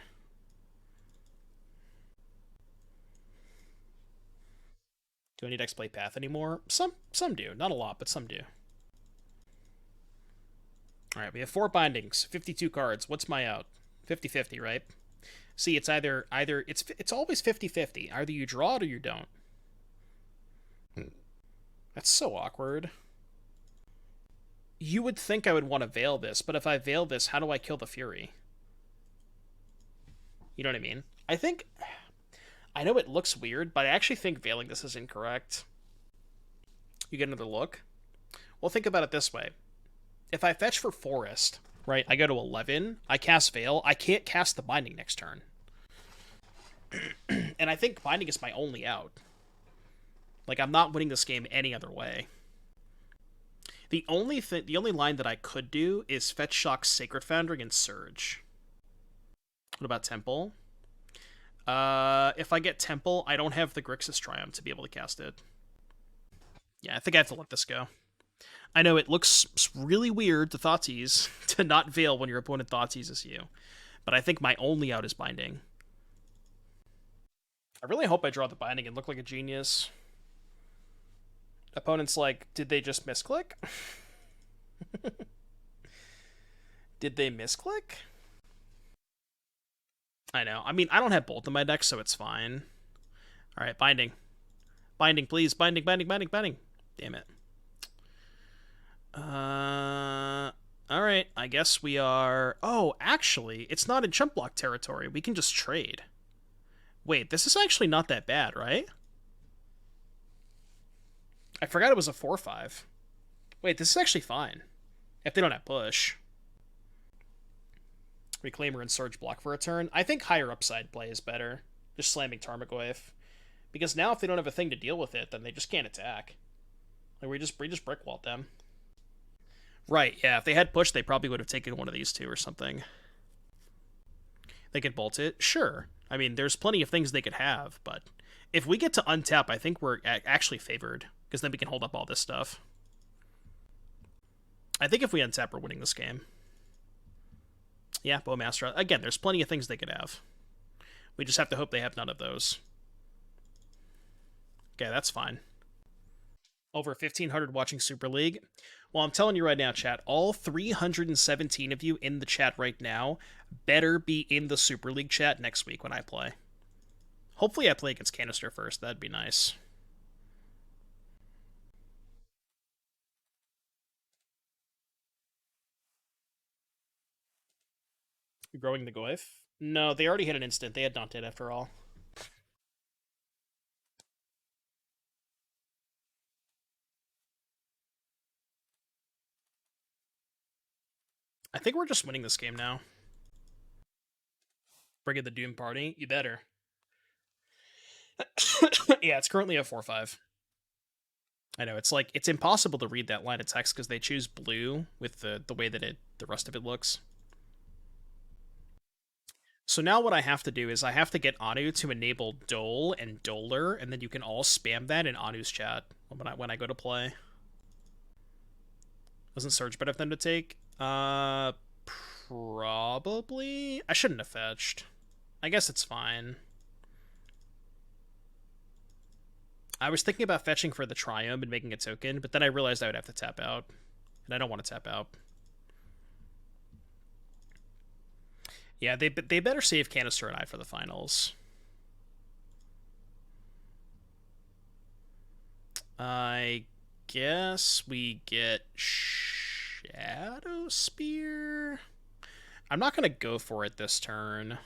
S1: Do any decks play Path anymore? Some do. Not a lot, but some do. Alright, we have 4 Bindings, 52 cards. What's my out? 50-50, right? See, it's either it's always 50-50. Either you draw it or you don't. That's so awkward. You would think I would want to Veil this, but if I Veil this, how do I kill the Fury? You know what I mean? I know it looks weird, but I actually think Veiling this is incorrect. You get another look? Well, think about it this way. If I fetch for Forest, right, I go to 11, I cast Veil, I can't cast the Binding next turn. And I think Binding is my only out. Like, I'm not winning this game any other way. The only line that I could do is fetch Shock Sacred Foundry and Surge. What about Temple? If I get Temple, I don't have the Grixis Triumph to be able to cast it. Yeah, I think I have to let this go. I know it looks really weird to Thoughtseize to not Veil when your opponent Thoughtseizes you, but I think my only out is Binding. I really hope I draw the Binding and look like a genius. Opponent's like, did they just misclick? Did they misclick? I know. I mean, I don't have both in my deck, so it's fine. Alright, Binding. Binding, please. Binding, Binding, Binding, Binding. Damn it. Alright, I guess we are... Oh, actually, it's not in chump block territory. We can just trade. Wait, this is actually not that bad, right? I forgot it was a 4/5. Wait, this is actually fine. If they don't have push. Reclaimer and Surge block for a turn. I think higher upside play is better. Just slamming Tarmogoyf. Because now if they don't have a thing to deal with it, then they just can't attack. Like, we just brickwalled them. Right, yeah, if they had push, they probably would have taken one of these two or something. They could bolt it? Sure. I mean, there's plenty of things they could have, but If we get to untap, I think we're actually favored, because then we can hold up all this stuff. I think if we untap, we're winning this game. Yeah, Bowmaster. Again, there's plenty of things they could have. We just have to hope they have none of those. Okay, that's fine. Over 1,500 watching Super League. Well, I'm telling you right now, chat, all 317 of you in the chat right now better be in the Super League chat next week when I play. Hopefully I play against Canister first. That'd be nice. You growing the Goyf? No, they already had an instant. They had not dead after all. I think we're just winning this game now. Bring in the Doom Party? You better. Yeah, it's currently a 4-5. I know, it's like, it's impossible to read that line of text because they choose blue with the way that the rest of it looks. So now what I have to do is I have to get Anu to enable Dole and Doler, and then you can all spam that in Anu's chat when I go to play. Wasn't Surge better for them to take? Probably. I shouldn't have fetched. I guess it's fine. I was thinking about fetching for the Triome and making a token, but then I realized I would have to tap out, and I don't want to tap out. Yeah, they better save Canister and I for the finals. I guess we get Shadowspear. I'm not going to go for it this turn.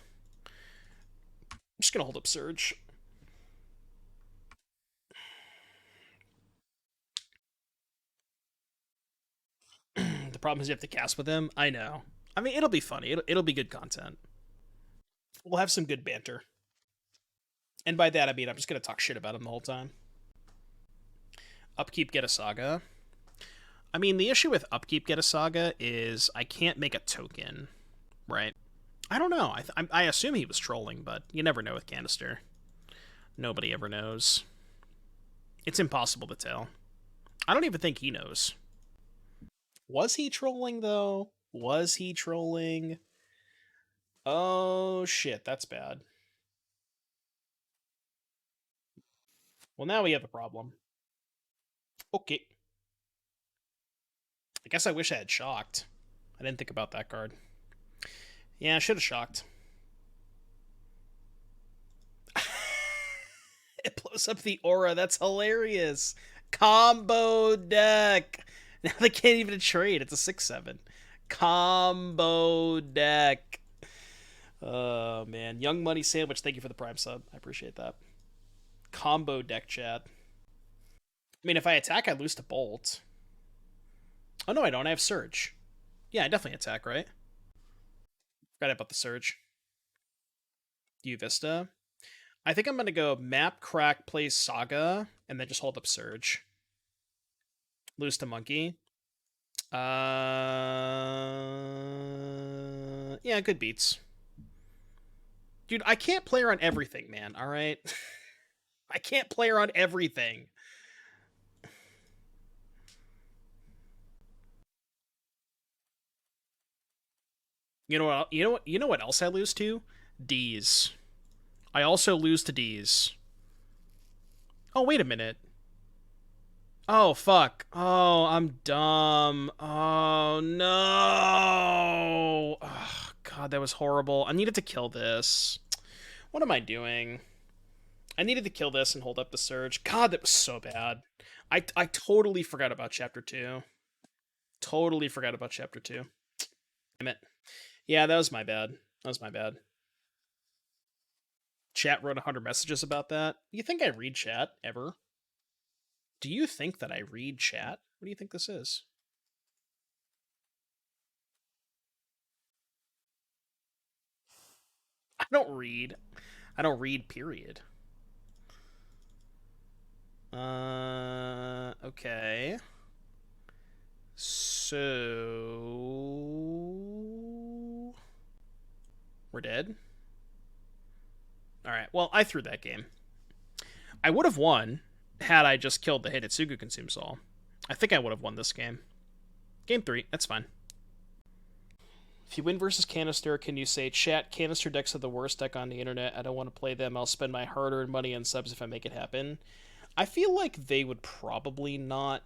S1: I'm just going to hold up Surge. The problem is you have to cast with him. I know. I mean, it'll be funny. It'll be good content. We'll have some good banter. And by that, I mean I'm just going to talk shit about him the whole time. Upkeep, get a Saga. I mean, the issue with Upkeep, get a Saga is I can't make a token, right? I don't know. I assume he was trolling, but you never know with Canister. Nobody ever knows. It's impossible to tell. I don't even think he knows. Was he trolling, though? Was he trolling? Oh, shit, that's bad. Well, now we have a problem. Okay. I guess I wish I had shocked. I didn't think about that card. Yeah, I should have shocked. It blows up the aura. That's hilarious. Combo deck. Now they can't even trade. It's a 6/7. Combo deck. Oh, man. Young Money Sandwich, thank you for the Prime sub. I appreciate that. Combo deck, chat. I mean, if I attack, I lose to Bolt. Oh, no, I don't. I have Surge. Yeah, I definitely attack, right? Forgot about the Surge. Do you Vista? I think I'm going to go Map, Crack, play Saga, and then just hold up Surge. Lose to Monkey. Yeah, good beats. Dude, I can't play her on everything, man, alright? I can't play her on everything. You know what else I lose to? D's. I also lose to D's. Oh, wait a minute. Oh, fuck. Oh, I'm dumb. Oh, no. Oh, God, that was horrible. I needed to kill this. What am I doing? I needed to kill this and hold up the Surge. God, that was so bad. I totally forgot about Chapter 2. Totally forgot about Chapter 2. Damn it. Yeah, that was my bad. That was my bad. Chat wrote 100 messages about that. You think I read chat, ever? Do you think that I read chat? What do you think this is? I don't read. I don't read, period. Okay. So... We're dead? Alright, well, I threw that game. I would have won had I just killed the Hidetsugu Consume Soul. I think I would have won this game. Game 3, that's fine. If you win versus Canister, can you say, chat, Canister decks are the worst deck on the internet. I don't want to play them. I'll spend my hard-earned money on subs if I make it happen. I feel like they would probably not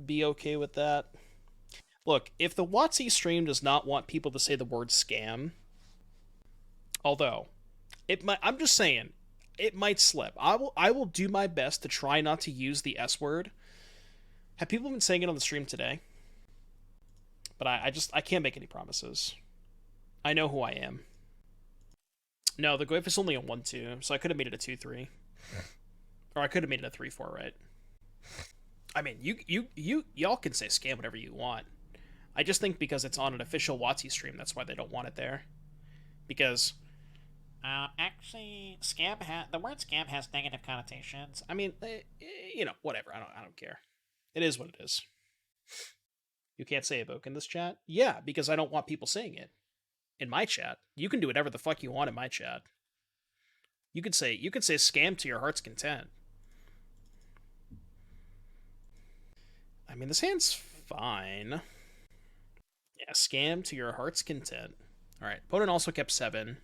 S1: be okay with that. Look, if the WotC stream does not want people to say the word scam, although it might, I'm just saying, it might slip. I will do my best to try not to use the S word. Have people been saying it on the stream today? But I can't make any promises. I know who I am. No, the Goyf is only a 1-2, so I could have made it a 2-3. Or I could have made it a 3-4, right? I mean, y'all can say scam whatever you want. I just think because it's on an official WotC stream, that's why they don't want it there. Because actually, the word scam has negative connotations. I mean, whatever. I don't care. It is what it is. You can't say evoke in this chat? Yeah, because I don't want people saying it in my chat. You can do whatever the fuck you want in my chat. You could say scam to your heart's content. I mean, this hand's fine. Yeah, scam to your heart's content. Alright, opponent also kept 7.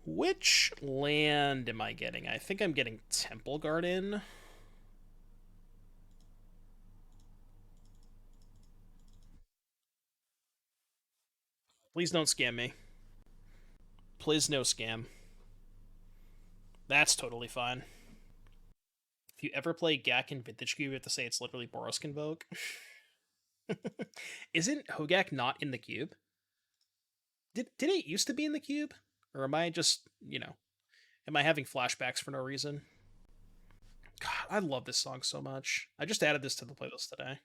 S1: Which land am I getting? I think I'm getting Temple Garden. Please don't scam me. Please no scam. That's totally fine. If you ever play Gak in Vintage Cube, you have to say it's literally Boros Convoke. Isn't Hogak not in the cube? Did it used to be in the cube? Or am I just, am I having flashbacks for no reason? God, I love this song so much. I just added this to the playlist today.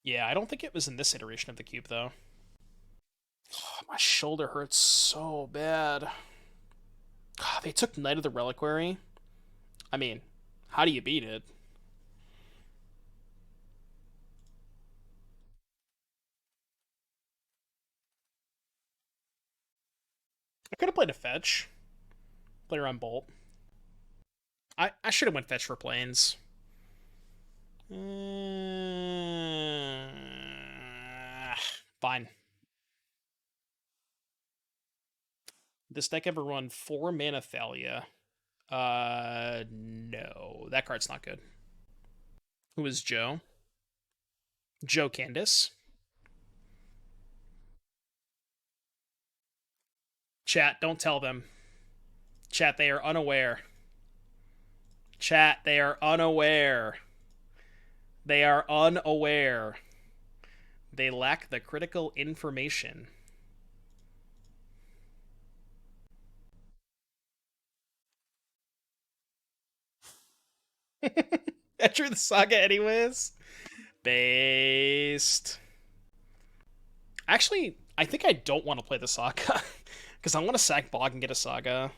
S1: Yeah, I don't think it was in this iteration of the cube, though. Oh, my shoulder hurts so bad. God, they took Knight of the Reliquary. I mean, how do you beat it? I could have played a fetch. Play around Bolt. I should have went fetch for planes. Fine. This deck ever run 4 mana Thalia? No. That card's not good. Who is Joe? Joe Candace. Chat, don't tell them. Chat, they are unaware. Chat, they are unaware. They are unaware. They lack the critical information. I drew the Saga anyways. Based. Actually, I think I don't want to play the Saga. Because I want to sack Bog and get a Saga.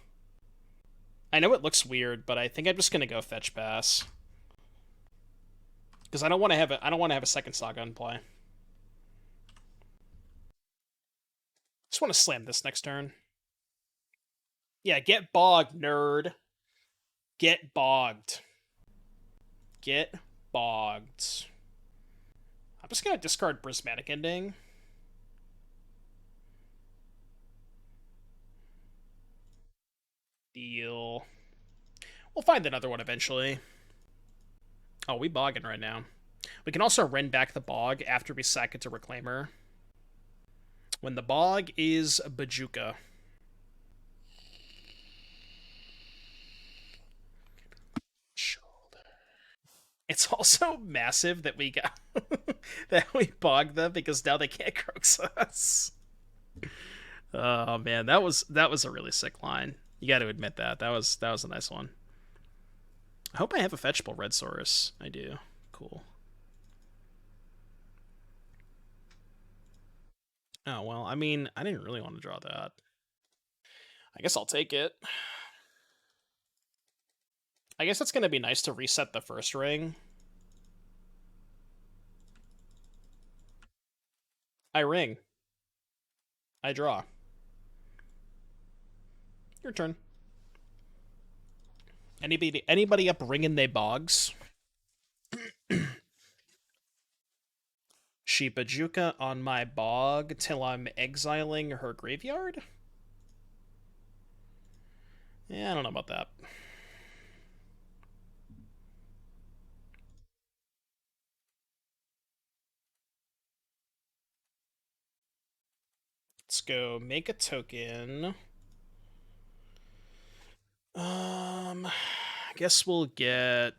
S1: I know it looks weird, but I think I'm just gonna go fetch pass. Because I don't want to have a second Saga in play. Just want to slam this next turn. Yeah, get bogged, nerd. Get bogged. Get bogged. I'm just gonna discard Prismatic Ending. Deal. We'll find another one eventually. Oh, we bogging right now. We can also rend back the bog after we sack it to Reclaimer. When the bog is Bojuka. It's also massive that we got that we bogged them because now they can't Croaks us. Oh man, that was a really sick line. You got to admit that was a nice one. I hope I have a fetchable Red Saurus. I do. Cool. Oh well, I mean, I didn't really want to draw that. I guess I'll take it. I guess it's gonna be nice to reset the first ring. I ring. I draw. Your turn. Anybody up ringing they bogs? She Bojuka on my bog till I'm exiling her graveyard? Yeah, I don't know about that. Let's go make a token. I guess we'll get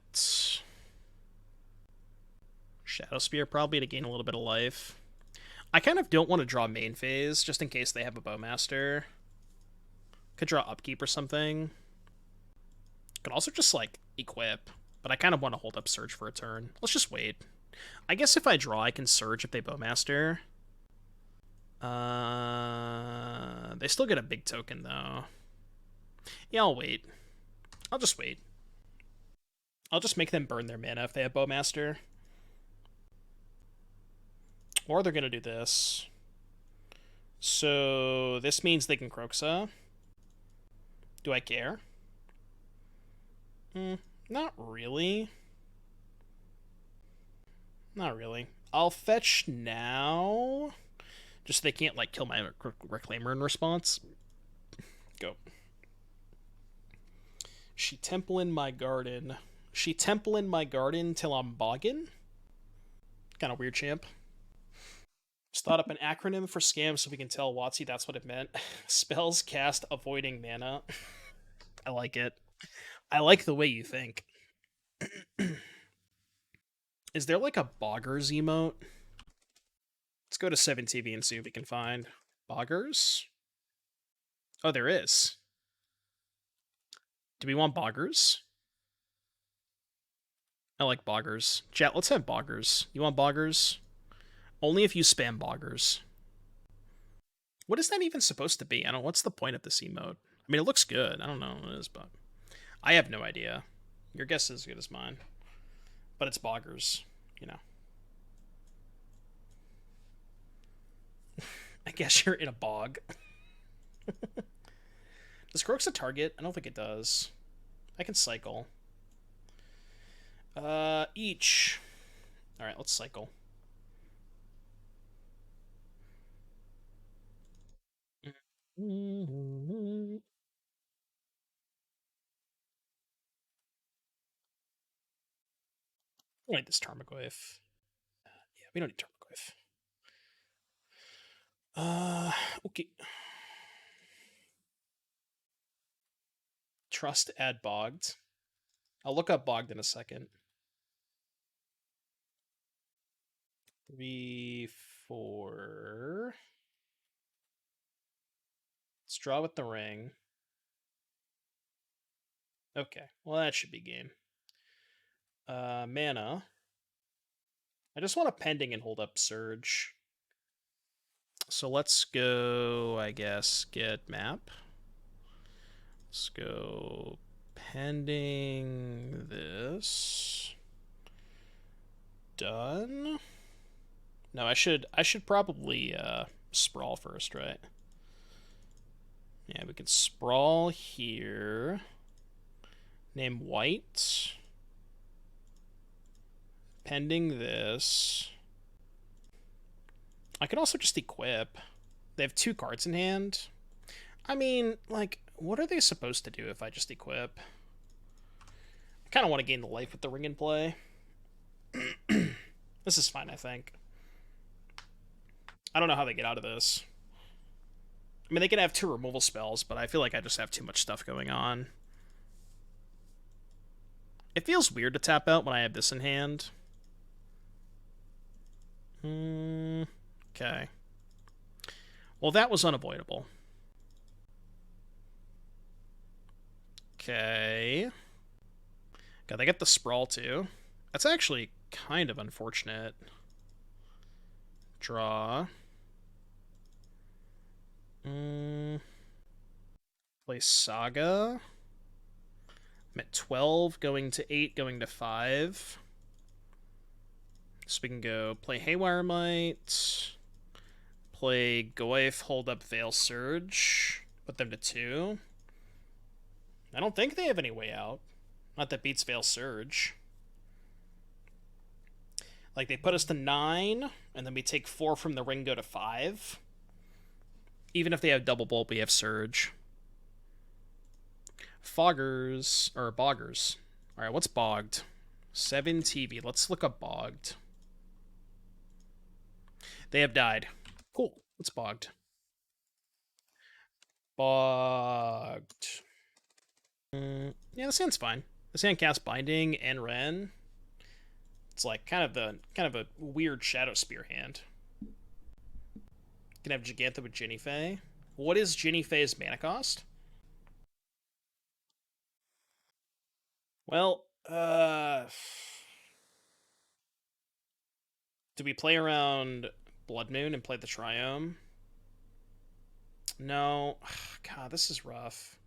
S1: Shadowspear probably to gain a little bit of life. I kind of don't want to draw main phase just in case they have a Bowmaster. Could draw upkeep or something. Could also just like equip, but I kind of want to hold up Surge for a turn. Let's just wait. I guess if I draw, I can Surge if they Bowmaster. They still get a big token though. Yeah, I'll wait. I'll just wait. I'll just make them burn their mana if they have Bowmaster. Or they're gonna do this. So this means they can Kroxa. Do I care? Not really. Not really. I'll fetch now. Just so they can't, like, kill my Reclaimer in response. Go. She temple in my garden. She temple in my garden till I'm boggin'? Kind of weird, champ. Just thought up an acronym for scam so we can tell WotC that's what it meant. Spells cast avoiding mana. I like it. I like the way you think. Is there like a Boggers emote? Let's go to 7TV and see if we can find Boggers. Oh, there is. Do we want Boggers? I like Boggers. Chat, let's have Boggers. You want Boggers? Only if you spam Boggers. What is that even supposed to be? I don't know. What's the point of this emote? I mean, it looks good. I don't know what it is, but I have no idea. Your guess is as good as mine. But it's Boggers, you know. I guess you're in a bog. Does Kroxa target? I don't think it does. I can cycle. Each. Alright, let's cycle. I like this Tarmogoyf. Yeah, we don't need Tarmogoyf. Okay. Trust add bogged. I'll look up bogged in a second. 3, 4. Let's draw with the ring. Okay, well that should be game. Mana. I just want a pending and hold up Surge. So let's go, I guess, get map. Let's go pending this. Done. No, I should probably sprawl first, right? Yeah, we can sprawl here. Name white. Pending this. I could also just equip. They have 2 cards in hand. I mean, like, what are they supposed to do if I just equip? I kind of want to gain the life with the ring in play. This is fine, I think. I don't know how they get out of this. I mean, they can have 2 removal spells, but I feel like I just have too much stuff going on. It feels weird to tap out when I have this in hand. Okay. Well, that was unavoidable. Okay. God, they get the sprawl too. That's actually kind of unfortunate. Draw. Play Saga. I'm at 12, going to 8, going to 5. So we can go play Haywire Mite, play Goyf, hold up Veil Surge, put them to 2. I don't think they have any way out. Not that beats Veil Surge. Like, they put us to 9, and then we take 4 from the ring, go to 5. Even if they have double bolt, we have Surge. Foggers, or Boggers. Alright, what's Bogged? 7 TV. Let's look up Bogged. They have died. Cool. What's Bogged? Bogged. Yeah, this hand's fine. This hand casts Binding and Wrenn. It's like kind of a weird Shadowspear hand. You can have Gigantha with Ginny Fae. What is Ginny Fae's mana cost? Well, do we play around Blood Moon and play the Triome? No. God, this is rough.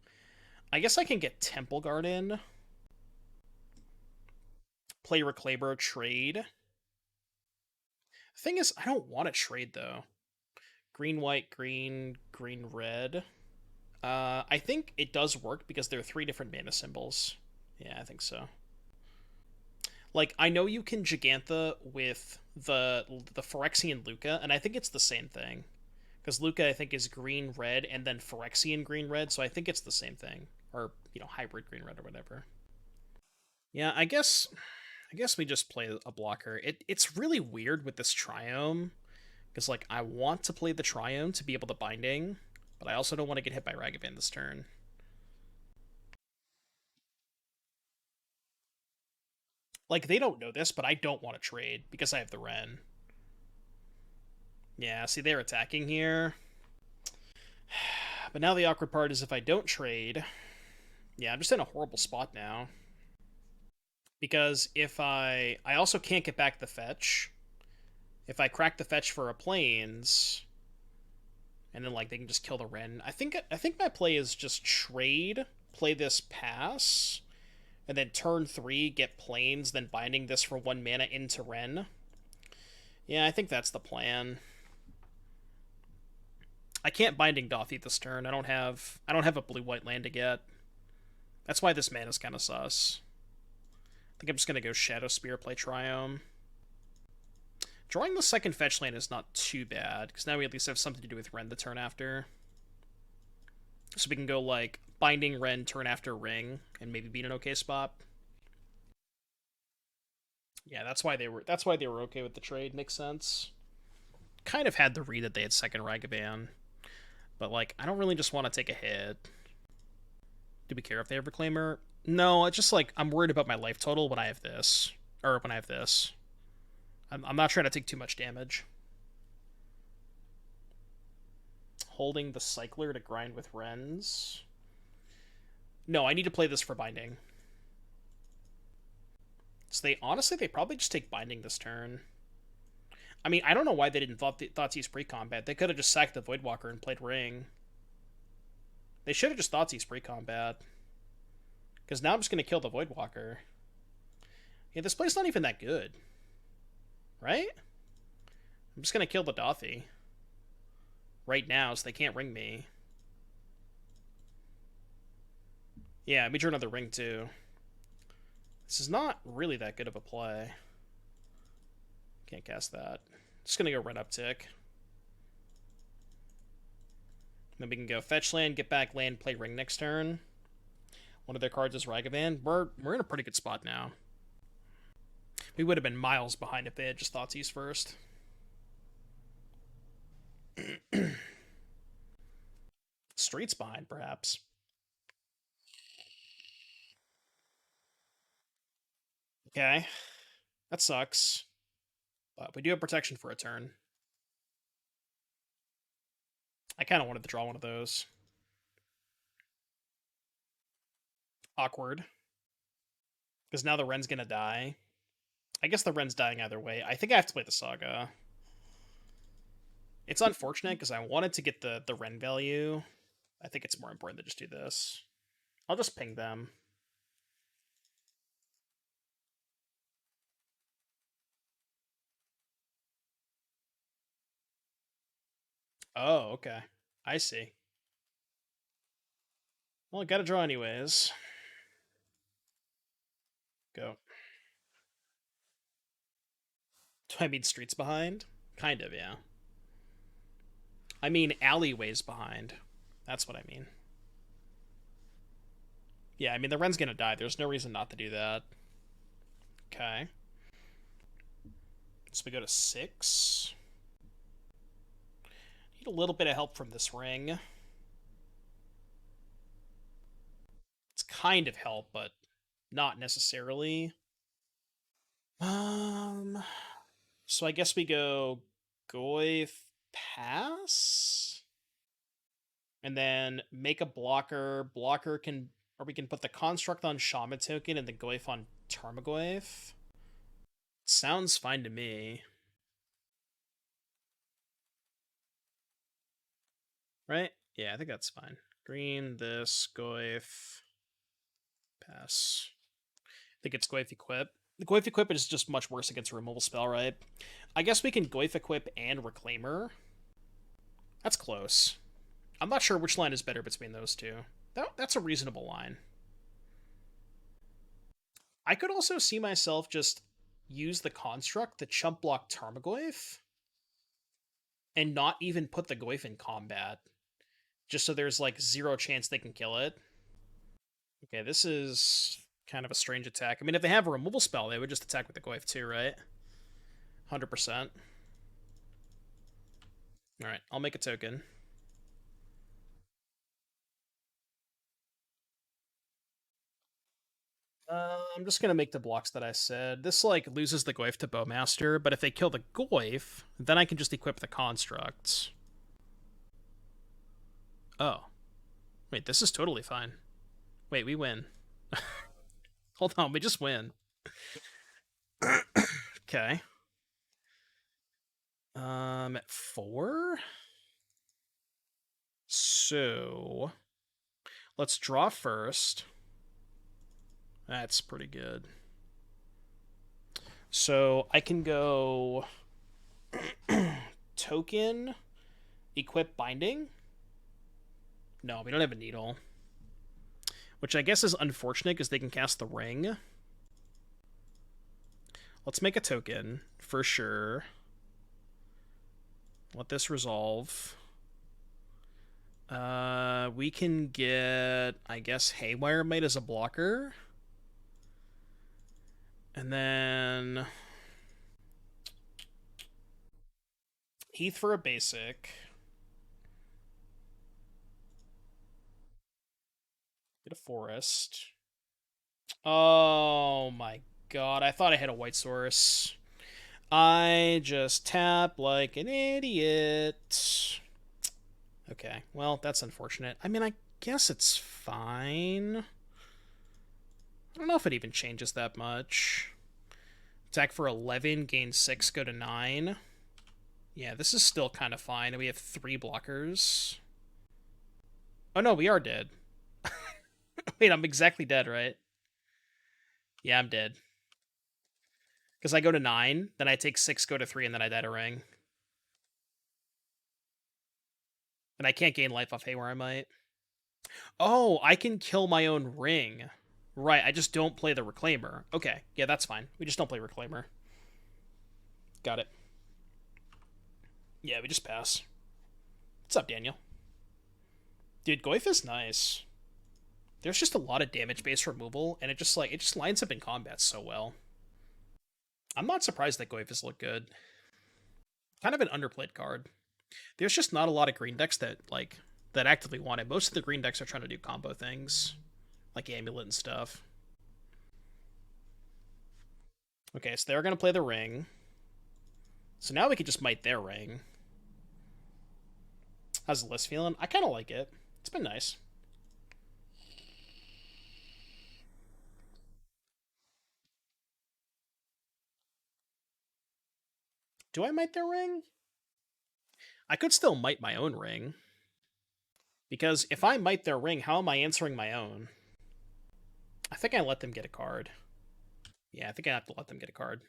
S1: I guess I can get Temple Garden. Play Reclaimer, trade. The thing is, I don't want to trade, though. Green, white, green, green, red. I think it does work because there are 3 different mana symbols. Yeah, I think so. Like, I know you can Gigantha with the Phyrexian Luca, and I think it's the same thing. Because Luca, I think, is green-red, and then Phyrexian green-red, so I think it's the same thing. Or, you know, hybrid green-red or whatever. Yeah, I guess we just play a blocker. It's really weird with this Triome, because, like, I want to play the Triome to be able to Binding, but I also don't want to get hit by Ragavan this turn. Like, they don't know this, but I don't want to trade because I have the Wrenn. Yeah, see, they're attacking here. But now the awkward part is if I don't trade... Yeah, I'm just in a horrible spot now. Because if I also can't get back the fetch. If I crack the fetch for a plains... And then, like, they can just kill the Wrenn. I think my play is just trade, play this pass, and then turn 3, get plains, then binding this for 1 mana into Wrenn. Yeah, I think that's the plan. I can't Binding Dothi this turn. I don't have a blue-white land to get. That's why this mana's kind of sus. I think I'm just going to go Shadowspear, play Triome. Drawing the second fetch land is not too bad, because now we at least have something to do with Wrenn the turn after. So we can go, like, Binding Wrenn turn after Ring, and maybe be in an okay spot. Yeah, that's why they were okay with the trade. Makes sense. Kind of had the read that they had second Ragavan. But, like, I don't really just want to take a hit. Do we care if they have Reclaimer? No, it's just, like, I'm worried about my life total when I have this. Or when I have this. I'm not trying to take too much damage. Holding the Cycler to grind with Wrenns. No, I need to play this for Binding. So they probably just take Binding this turn. I mean, I don't know why they didn't Thoughtseize pre-combat. They could have just sacked the Voidwalker and played Ring. They should have just Thoughtseize pre-combat. Because now I'm just going to kill the Voidwalker. Yeah, this play's not even that good. Right? I'm just going to kill the Dothi. Right now, so they can't ring me. Yeah, we drew another ring, too. This is not really that good of a play. Can't cast that. Just going to go Red Uptick. Then we can go fetch land, get back land, play ring next turn. One of their cards is Ragavan. We're in a pretty good spot now. We would have been miles behind if they had just Thoughtseize first. Streets behind, perhaps. Okay. That sucks. But we do have protection for a turn. I kind of wanted to draw one of those. Awkward. Because now the Wrenn's going to die. I guess the Wrenn's dying either way. I think I have to play the Saga. It's unfortunate because I wanted to get the Wrenn value. I think it's more important to just do this. I'll just ping them. Oh, okay. I see. Well, I gotta draw anyways. Go. Do I mean streets behind? Kind of, yeah. I mean alleyways behind. That's what I mean. Yeah, I mean the Wren's gonna die. There's no reason not to do that. Okay. So we go to 6. Need a little bit of help from this ring. It's kind of help, but not necessarily. Um, so I guess we go Goyf pass, and then make a blocker. Blocker can, or we can put the construct on Shaman token and the Goyf on Tarmogoyf. Sounds fine to me. Right? Yeah, I think that's fine. Green, this, Goyf, pass. I think it's Goyf equip. The Goyf equip is just much worse against a removal spell, right? I guess we can Goyf equip and Reclaimer. That's close. I'm not sure which line is better between those two. That's a reasonable line. I could also see myself just use the construct to chump block Tarmogoyf and not even put the Goyf in combat. Just so there's like 0 chance they can kill it. Okay, this is kind of a strange attack. I mean, if they have a removal spell, they would just attack with the Goyf too, right? 100%. Alright, I'll make a token. I'm just gonna make the blocks that I said. This, like, loses the Goyf to Bowmaster, but if they kill the Goyf, then I can just equip the constructs. Oh. Wait, this is totally fine. Wait, we win. Hold on, we just win. Okay. At 4? So... let's draw first. That's pretty good. So I can go token, equip binding. No, we don't have a needle. Which I guess is unfortunate because they can cast the ring. Let's make a token for sure. Let this resolve. We can get, I guess, Haywire Mite as a blocker. And then Heath for a basic. Get a forest. Oh my god, I thought I had a white source. I just tap like an idiot. Okay, well, that's unfortunate. I mean, I guess it's fine. I don't know if it even changes that much. Attack for 11, gain 6, go to 9. Yeah, this is still kind of fine. We have 3 blockers. Oh no, we are dead. Wait, I'm exactly dead, right? Yeah, I'm dead. Because I go to 9, then I take 6, go to 3, and then I dead a ring. And I can't gain life off Haywire Mite. Oh, I can kill my own ring. Right, I just don't play the Reclaimer. Okay, yeah, that's fine. We just don't play Reclaimer. Got it. Yeah, we just pass. What's up, Daniel? Dude, Goyf is nice. There's just a lot of damage-based removal, and it just lines up in combat so well. I'm not surprised that Goyf has looked good. Kind of an underplayed card. There's just not a lot of green decks that actively want it. Most of the green decks are trying to do combo things, like Amulet and stuff. Okay, so they're gonna play the ring. So now we can just Mite their ring. How's the list feeling? I kind of like it. It's been nice. Do I Mite their ring? I could still Mite my own ring. Because if I Mite their ring, how am I answering my own? I think I let them get a card. Yeah, I think I have to let them get a card.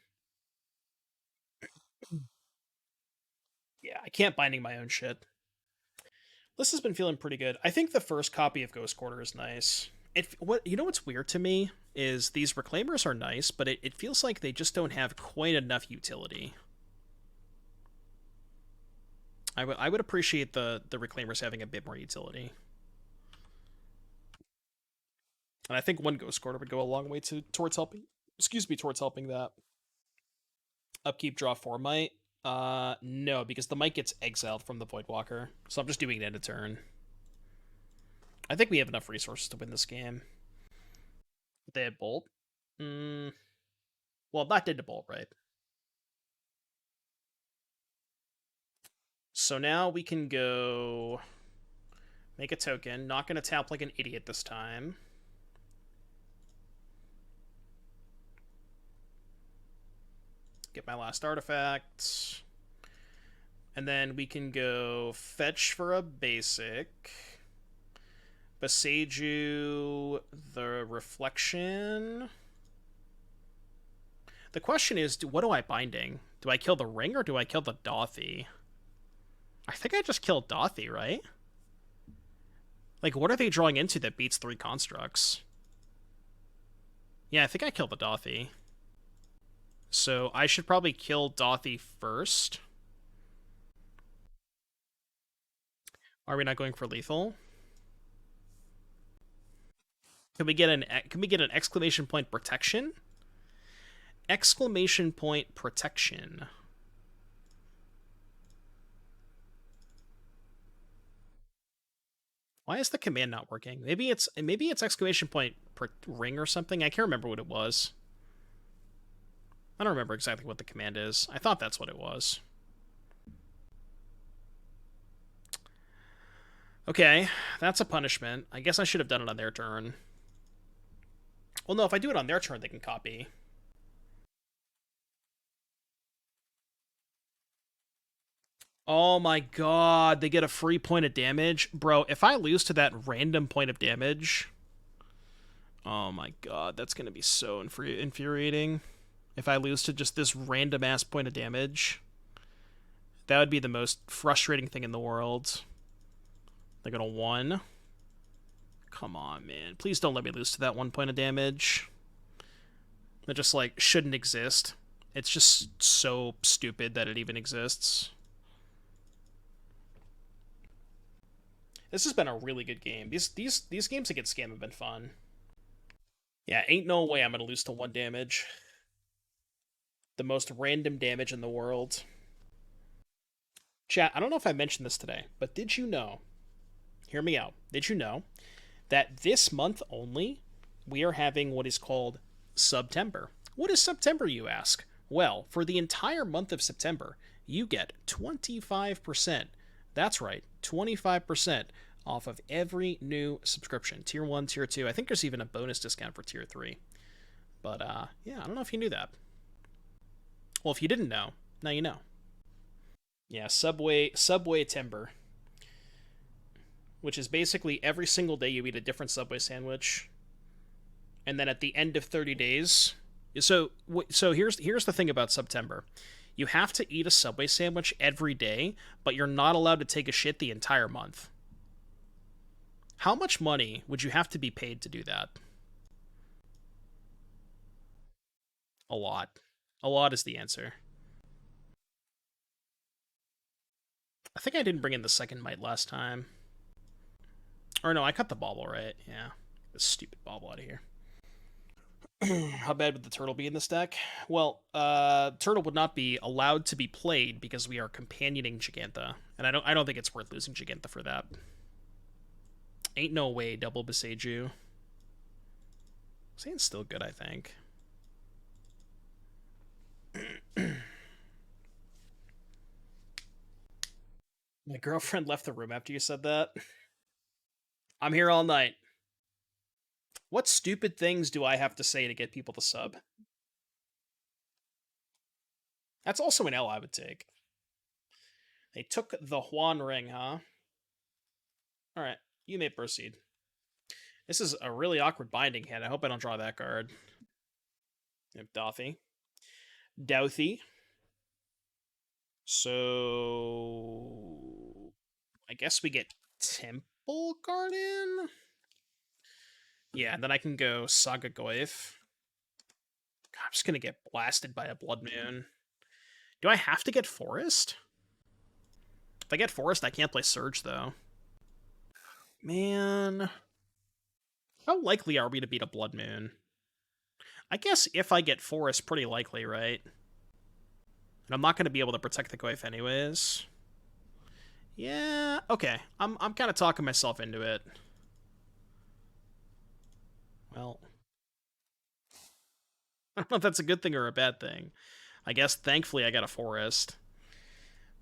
S1: Yeah, I can't binding my own shit. This has been feeling pretty good. I think the first copy of Ghost Quarter is nice. What you know what's weird to me is these reclaimers are nice, but it feels like they just don't have quite enough utility. I would appreciate the reclaimers having a bit more utility. And I think one Ghost Quarter would go a long way towards helping. Excuse me, towards helping that. Upkeep, draw 4 Mite. No, because the Mite gets exiled from the Voidwalker, so I'm just doing it in a turn. I think we have enough resources to win this game. They had Bolt. Well, not dead to Bolt, right? So now we can go make a token. Not going to tap like an idiot this time. Get my last artifact. And then we can go fetch for a basic. Boseiju, the Reflection. The question is, what do I binding? Do I kill the ring or do I kill the Dothy? I think I just killed Dothy, right? Like, what are they drawing into that beats 3 constructs? Yeah, I think I killed the Dothy. So I should probably kill Dothy first. Are we not going for lethal? Can we get an exclamation point protection? Exclamation point protection. Why is the command not working? Maybe it's exclamation point ring or something. I can't remember what it was. I don't remember exactly what the command is. I thought that's what it was. Okay, that's a punishment. I guess I should have done it on their turn. Well, no, if I do it on their turn, they can copy. Oh my god, they get a free point of damage? Bro, if I lose to that random point of damage... Oh my god, that's gonna be so infuriating. If I lose to just this random-ass point of damage. That would be the most frustrating thing in the world. They got a 1. Come on, man. Please don't let me lose to that 1 point of damage. That just, like, shouldn't exist. It's just so stupid that it even exists. This has been a really good game. These games against Scam have been fun. Yeah, ain't no way I'm gonna lose to 1 damage. The most random damage in the world. Chat, I don't know if I mentioned this today, but did you know, hear me out, did you know that this month only, we are having what is called September? What is September, you ask? Well, for the entire month of September, you get 25%. That's right, 25% off of every new subscription. Tier 1, Tier 2. I think there's even a bonus discount for Tier 3. But, yeah, I don't know if you knew that. Well, if you didn't know, now you know. Yeah, Subway Timber. Which is basically every single day you eat a different Subway sandwich. And then at the end of 30 days... So here's the thing about September. You have to eat a Subway sandwich every day, but you're not allowed to take a shit the entire month. How much money would you have to be paid to do that? A lot. A lot is the answer. I think I didn't bring in the second Mite last time. Or no, I cut the Bauble, right? Yeah. This stupid Bauble out of here. How bad would the turtle be in this deck? Well, turtle would not be allowed to be played because we are companioning Giganta, and I don't think it's worth losing Giganta for that. Ain't no way double Boseiju. Saying's still good, I think. My girlfriend left the room after you said that. I'm here all night. What stupid things do I have to say to get people to sub? That's also an L I would take. They took the Huan ring, huh? Alright, you may proceed. This is a really awkward binding hand. I hope I don't draw that card. Yep, Douthy. So... I guess we get Temple Garden? Yeah, and then I can go Zagoth. God, I'm just gonna get blasted by a Blood Moon. Do I have to get Forest? If I get Forest, I can't play Surge, though. Man. How likely are we to beat a Blood Moon? I guess if I get Forest, pretty likely, right? And I'm not going to be able to protect the Goyf anyways. Yeah, okay. I'm kind of talking myself into it. Well, I don't know if that's a good thing or a bad thing. I guess, thankfully, I got a Forest.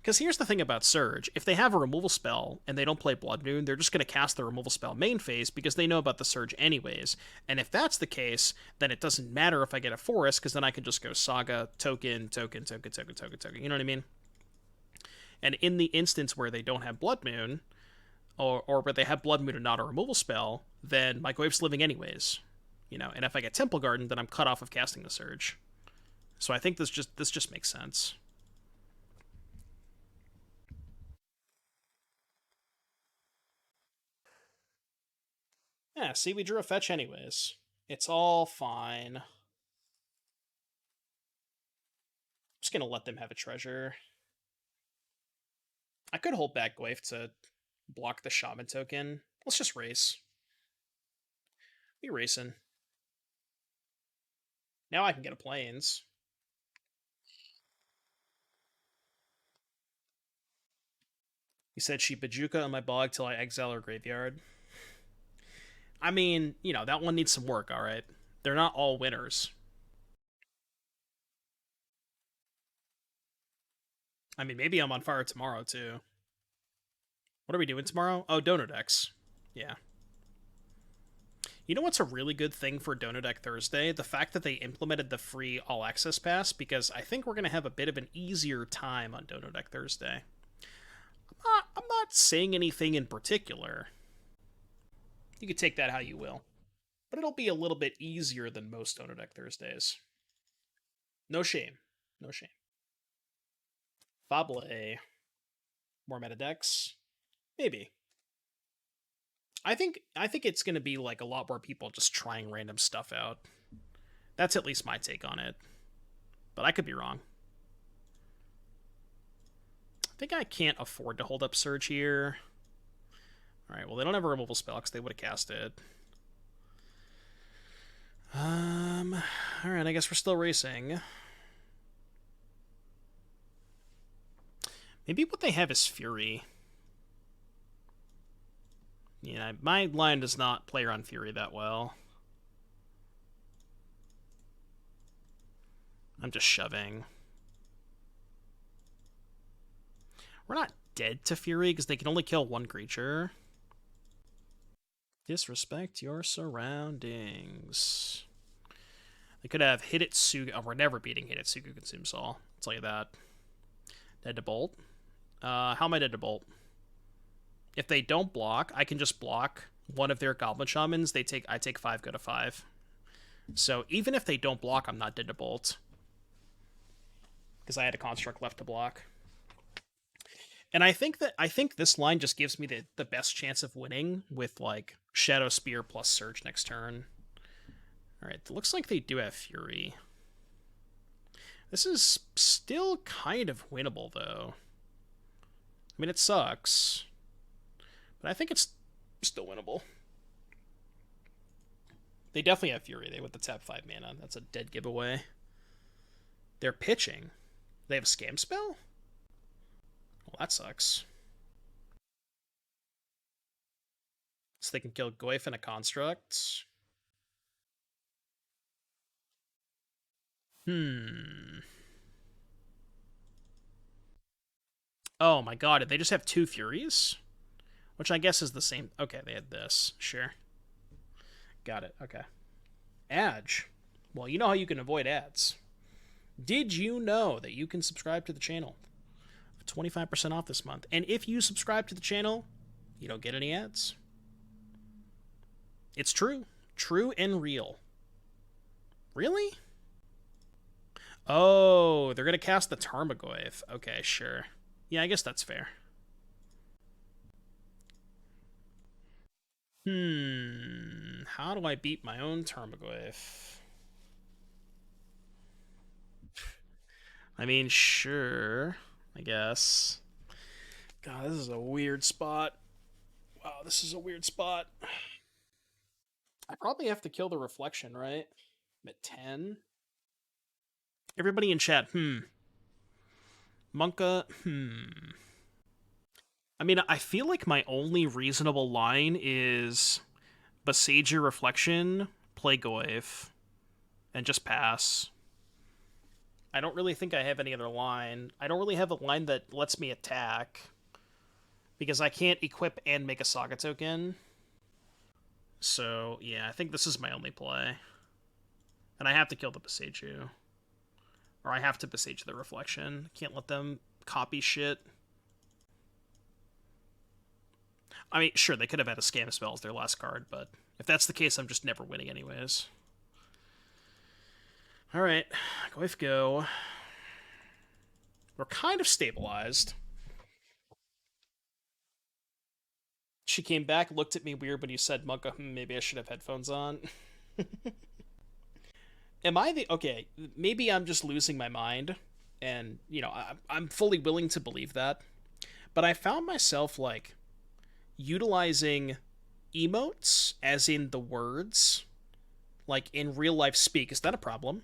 S1: Because here's the thing about Surge. If they have a removal spell and they don't play Blood Moon, they're just going to cast the removal spell main phase because they know about the Surge anyways. And if that's the case, then it doesn't matter if I get a Forest because then I can just go Saga, token, token, token, token, token, token. You know what I mean? And in the instance where they don't have Blood Moon, or where they have Blood Moon and not a removal spell, then my Goyf's living anyways. You know, and if I get Temple Garden, then I'm cut off of casting the Surge. So I think this just makes sense. Yeah, see, we drew a fetch anyways. It's all fine. I'm just gonna let them have a treasure. I could hold back Goyf to block the Shaman token. Let's just race. We racing. Now I can get a Plains. He said she Bojuka on my bog till I exile her graveyard. I mean, you know, that one needs some work, alright? They're not all winners. I mean, maybe I'm on fire tomorrow, too. What are we doing tomorrow? Oh, Donor Decks. Yeah. You know what's a really good thing for Donor Deck Thursday? The fact that they implemented the free All Access Pass, because I think we're going to have a bit of an easier time on Donor Deck Thursday. I'm not saying anything in particular. You can take that how you will. But it'll be a little bit easier than most Donor Deck Thursdays. No shame. No shame. Bauble. More meta decks? Maybe. I think it's going to be like a lot more people just trying random stuff out. That's at least my take on it. But I could be wrong. I think I can't afford to hold up Surge here. Alright, well, they don't have a removal spell because they would have cast it. Alright, I guess we're still racing. Maybe what they have is Fury. Yeah, my line does not play around Fury that well. I'm just shoving. We're not dead to Fury because they can only kill one creature. Disrespect your surroundings. They could have Hidetsugu. Oh, we're never beating Hidetsugu Consumes All. I'll tell you that. Dead to Bolt. How am I dead to Bolt? If they don't block, I can just block one of their Goblin Shamans. I take 5, go to 5. So even if they don't block, I'm not dead to Bolt. Because I had a Construct left to block. And I think this line just gives me the best chance of winning with like Shadowspear plus Surge next turn. Alright, it looks like they do have Fury. This is still kind of winnable, though. I mean, it sucks. But I think it's still winnable. They definitely have Fury. They with the tap 5 mana. That's a dead giveaway. They're pitching. They have a Scam spell? Well, that sucks. So they can kill Goyf and a Construct. Oh my god, did they just have 2 Furies? Which I guess is the same. Okay, they had this. Sure. Got it. Okay. Adge. Well, you know how you can avoid ads. Did you know that you can subscribe to the channel? 25% off this month. And if you subscribe to the channel, you don't get any ads. It's true. True and real. Really? Oh, they're going to cast the Tarmogoyf. Okay, sure. Yeah, I guess that's fair. How do I beat my own Tarmogoyf? I mean, sure, I guess. God, this is a weird spot. Wow, this is a weird spot. I probably have to kill the reflection, right? I'm at 10. Everybody in chat, Monka, I mean, I feel like my only reasonable line is Boseiju Reflection, play Goyf, and just pass. I don't really think I have any other line. I don't really have a line that lets me attack, because I can't equip and make a Saga token. So, yeah, I think this is my only play. And I have to kill the Boseiju. Or I have to Boseiju the Reflection. Can't let them copy shit. I mean, sure, they could have had a Scam Spell as their last card, but if that's the case, I'm just never winning anyways. Alright, Goyf go. We're kind of stabilized. She came back, looked at me weird when you said Monka, maybe I should have headphones on. Am I the... Okay, maybe I'm just losing my mind, and, you know, I'm fully willing to believe that, but I found myself, like, utilizing emotes, as in the words, like, in real life speak. Is that a problem?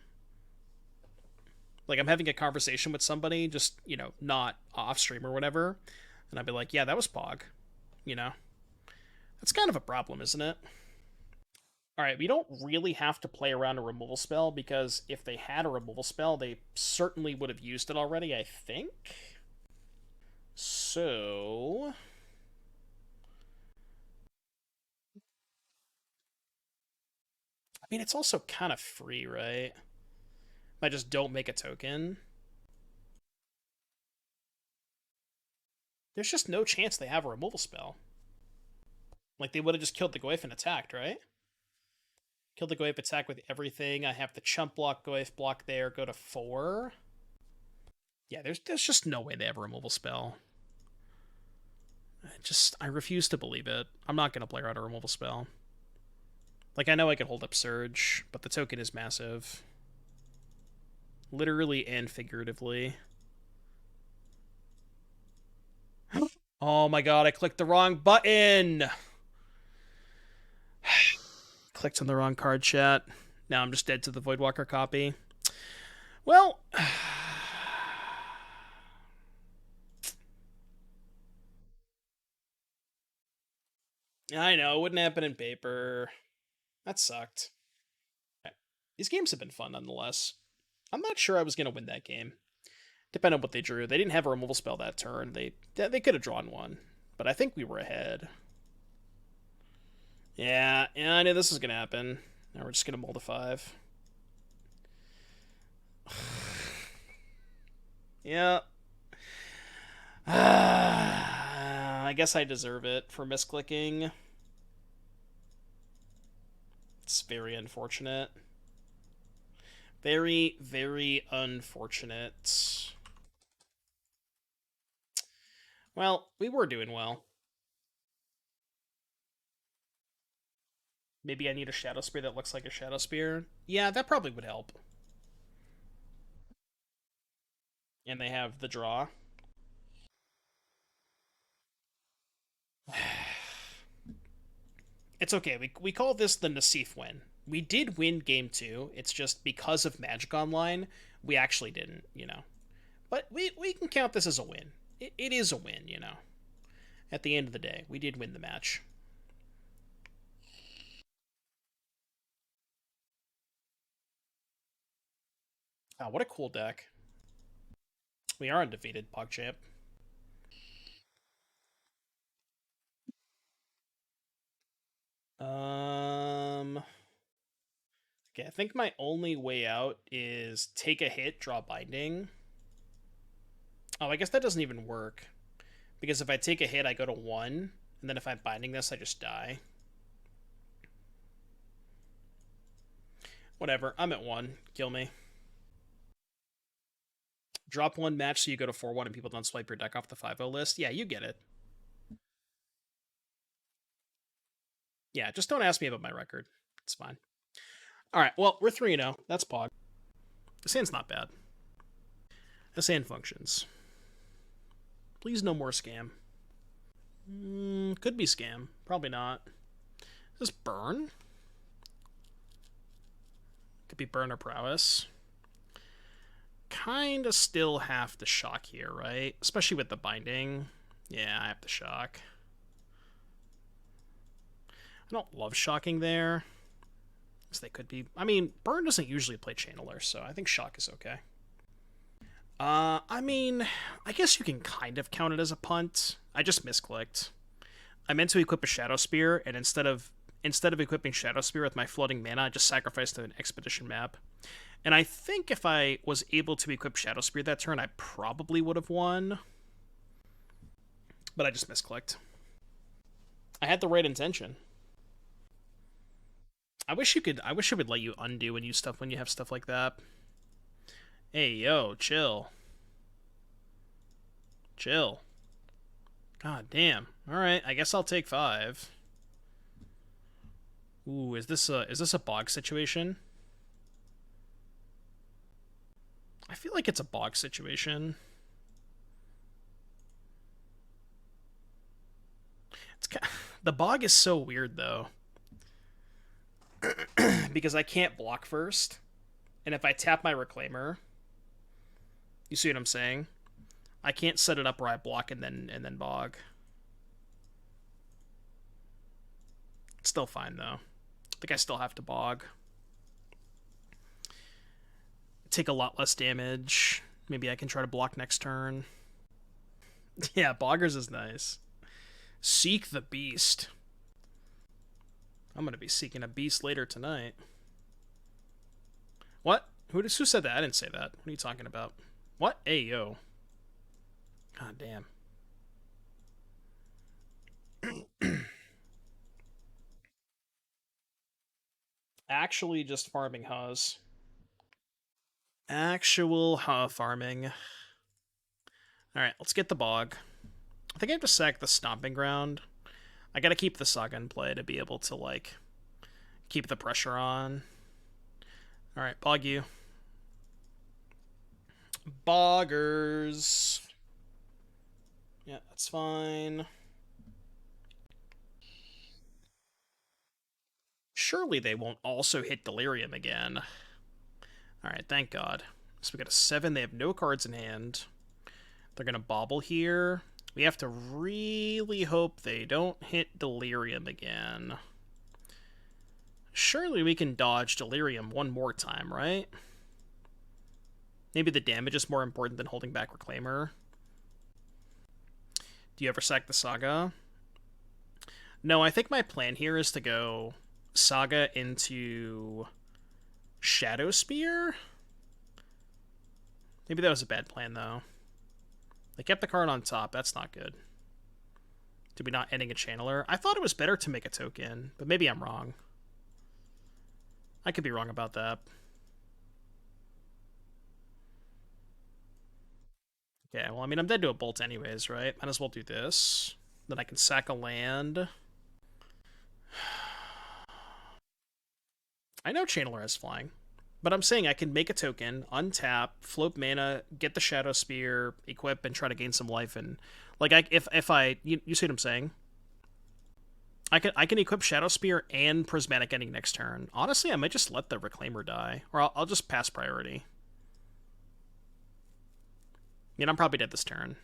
S1: Like, I'm having a conversation with somebody, just, you know, not off stream or whatever, and I'd be like, yeah, that was Pog, you know? That's kind of a problem, isn't it? Alright, we don't really have to play around a removal spell, because if they had a removal spell, they certainly would have used it already, I think? So... I mean, it's also kind of free, right? I just don't make a token. There's just no chance they have a removal spell. Like, they would have just killed the Goyf and attacked, right? Kill the Goyf, attack with everything. I have the chump block, Goyf block there, go to 4. Yeah, there's just no way they have a removal spell. I refuse to believe it. I'm not going to play around a removal spell. Like, I know I can hold up Surge, but the token is massive. Literally and figuratively. Oh my god, I clicked the wrong button! Clicked on the wrong card, chat. Now I'm just dead to the Voidwalker copy. Well... I know, it wouldn't happen in paper. That sucked. These games have been fun, nonetheless. I'm not sure I was going to win that game. Depending on what they drew. They didn't have a removal spell that turn. They could have drawn one. But I think we were ahead. Yeah, I knew this was going to happen. Now we're just going to mold a 5. Yeah. I guess I deserve it for misclicking. It's very unfortunate. Very, very unfortunate. Well, we were doing well. Maybe I need a Shadowspear that looks like a Shadowspear. Yeah, that probably would help. And they have the draw. It's okay. We call this the Nassif win. We did win game 2. It's just because of Magic Online, we actually didn't, you know. But we can count this as a win. It is a win, you know. At the end of the day, we did win the match. Oh, what a cool deck. We are undefeated, PogChamp. Okay, I think my only way out is take a hit, draw Binding. Oh, I guess that doesn't even work. Because if I take a hit, I go to 1. And then if I'm binding this, I just die. Whatever, I'm at 1. Kill me. Drop 1 match so you go to 4-1 and people don't swipe your deck off the 5-0 list. Yeah, you get it. Yeah, just don't ask me about my record. It's fine. All right, well, we're 3-0. That's Pog. This hand's not bad. This hand functions. Please no more scam. Could be scam. Probably not. Is this burn? Could be burn or prowess. Kinda still have to shock here, right? Especially with the binding. Yeah, I have to shock. I don't love shocking there. So they could be... I mean, burn doesn't usually play channeler, so I think shock is okay. I mean, I guess you can kind of count it as a punt. I just misclicked. I meant to equip a Shadowspear, and instead of equipping Shadowspear with my floating mana, I just sacrificed an Expedition map. And I think if I was able to equip Shadowspear that turn, I probably would have won. But I just misclicked. I had the right intention. I wish it would let you undo when you have stuff like that. Hey, yo, chill. Chill. God damn. Alright, I guess I'll take 5. Ooh, is this a bog situation? I feel like it's a bog situation. The bog is so weird, though. Because I can't block first. And if I tap my Reclaimer... You see what I'm saying? I can't set it up where I block and then bog. It's still fine, though. I think I still have to bog. Take a lot less damage. Maybe I can try to block next turn. Yeah, boggers is nice. Seek the beast. I'm going to be seeking a beast later tonight. What? Who said that? I didn't say that. What are you talking about? What? Hey, yo. God damn. Actually just farming Huz. Actual farming. Alright, let's get the bog. I think I have to sack the Stomping Ground. I gotta keep the Saga in play to be able to, like, keep the pressure on. Alright, bog you. Boggers. Yeah, that's fine. Surely they won't also hit Delirium again. Alright, thank God. So we got a 7. They have no cards in hand. They're going to Bauble here. We have to really hope they don't hit Delirium again. Surely we can dodge Delirium one more time, right? Maybe the damage is more important than holding back Reclaimer. Do you ever sack the Saga? No, I think my plan here is to go Saga into Shadowspear? Maybe that was a bad plan, though. They kept the card on top. That's not good. Did we not ending a channeler? I thought it was better to make a token, but maybe I'm wrong. I could be wrong about that. Okay, well, I mean, I'm dead to a bolt anyways, right? Might as well do this. Then I can sack a land. I know Channeler has flying, but I'm saying I can make a token, untap, float mana, get the Shadowspear, equip, and try to gain some life. And like, you see what I'm saying? I can equip Shadowspear and Prismatic Ending next turn. Honestly, I might just let the Reclaimer die, or I'll just pass priority. I mean, I'm probably dead this turn.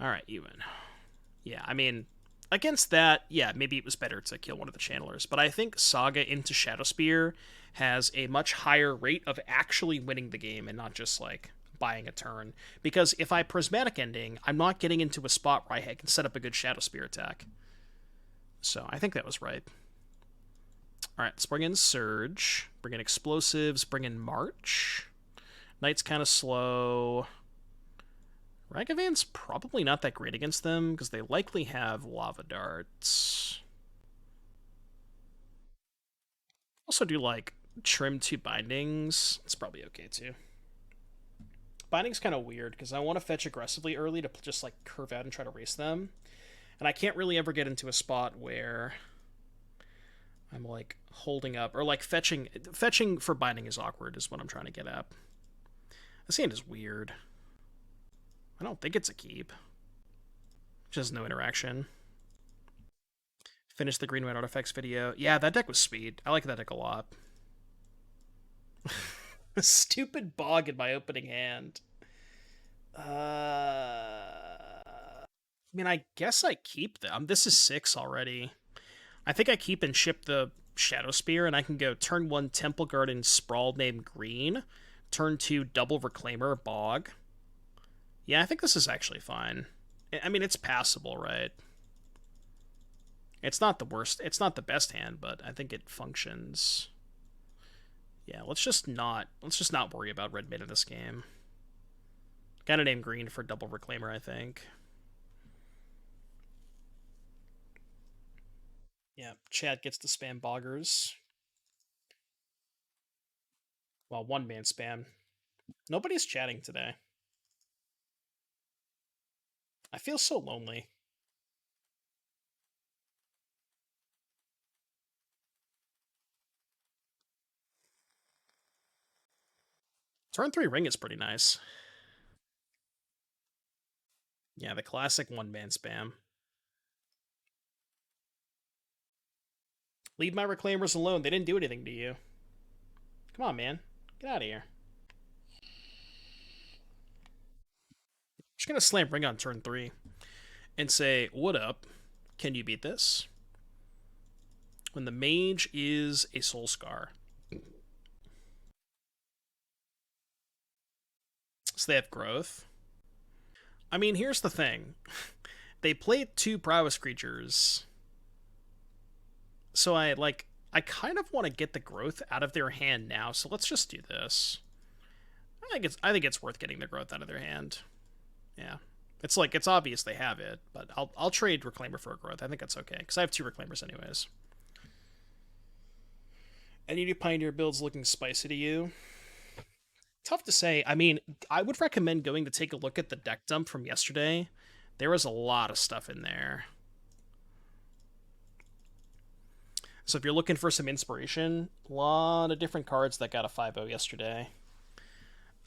S1: All right, even. Yeah, I mean, against that, yeah, maybe it was better to kill one of the channelers. But I think Saga into Shadowspear has a much higher rate of actually winning the game and not just, like, buying a turn. Because if I Prismatic Ending, I'm not getting into a spot where I can set up a good Shadowspear attack. So I think that was right. All right, let's bring in Surge. Bring in Explosives. Bring in March. Knight's kind of slow. Ragavan's probably not that great against them, because they likely have Lava Darts. Also do, like, Trim 2 Bindings. It's probably okay, too. Binding's kind of weird, because I want to fetch aggressively early to just, like, curve out and try to race them. And I can't really ever get into a spot where I'm like holding up, or like fetching for binding is awkward is what I'm trying to get at. This hand is weird. I don't think it's a keep. Just no interaction. Finish the green white artifacts video. Yeah, that deck was sweet. I like that deck a lot. A stupid bog in my opening hand. I mean, I guess I keep them. This is 6 already. I think I keep and ship the Shadowspear, and I can go turn 1 Temple Garden Sprawl named Green, turn 2 double Reclaimer Bog. Yeah, I think this is actually fine. I mean, it's passable, right? It's not the worst. It's not the best hand, but I think it functions. Yeah, let's just not worry about red mid in this game. Gotta name green for double Reclaimer, I think. Yeah, Chad gets to spam boggers. Well, one man spam. Nobody's chatting today. I feel so lonely. Turn 3 ring is pretty nice. Yeah, the classic one-man spam. Leave my Reclaimers alone. They didn't do anything to you. Come on, man. Get out of here. Just gonna slam ring on turn 3 and say, what up? Can you beat this? When the mage is a Soul Scar. So they have growth. I mean, here's the thing. They played 2 prowess creatures. So I kind of want to get the growth out of their hand now, so let's just do this. I think it's worth getting the growth out of their hand. Yeah. It's obvious they have it, but I'll trade Reclaimer for a growth. I think that's okay, because I have 2 Reclaimers anyways. Any new Pioneer builds looking spicy to you? Tough to say. I mean, I would recommend going to take a look at the deck dump from yesterday. There was a lot of stuff in there. So if you're looking for some inspiration, a lot of different cards that got a 5-0 yesterday.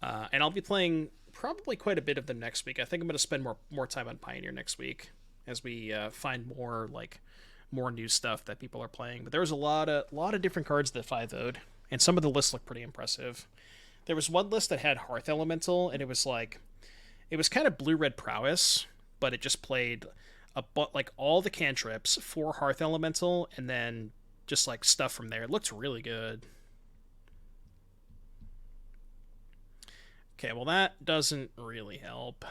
S1: And I'll be playing probably quite a bit of them next week. I think I'm going to spend more time on Pioneer next week as we find more new stuff that people are playing. But there was a lot of different cards that 5-0'd, and some of the lists look pretty impressive. There was one list that had Hearth Elemental, and it was kind of blue-red prowess, but it just played all the cantrips, 4 Hearth Elemental, and then just like stuff from there. It looked really good. Okay, well that doesn't really help.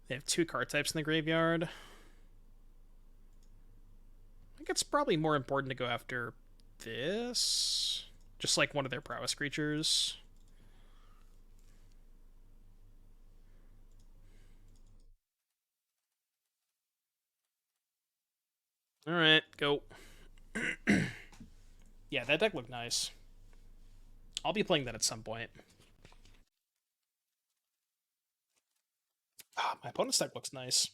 S1: They have 2 card types in the graveyard. I think it's probably more important to go after this. Just like one of their prowess creatures. Alright, go. Yeah, that deck looked nice. I'll be playing that at some point. My opponent's deck looks nice.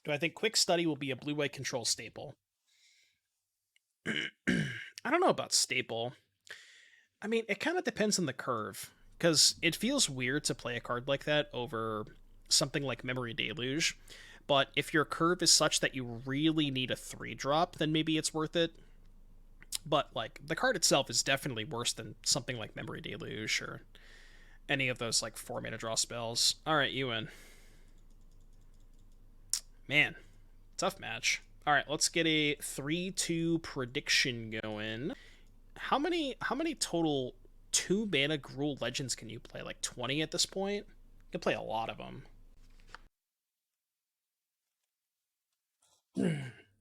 S1: Do I think Quick Study will be a blue-white control staple? I don't know about staple. I mean, it kind of depends on the curve, because it feels weird to play a card like that over something like Memory Deluge, but if your curve is such that you really need a 3-drop, then maybe it's worth it. But, like, the card itself is definitely worse than something like Memory Deluge or any of those, like, 4-mana draw spells. Alright, you win. Man, tough match. Alright, let's get a 3-2 prediction going. How many total 2-mana Gruul Legends can you play? Like 20 at this point? You can play a lot of them.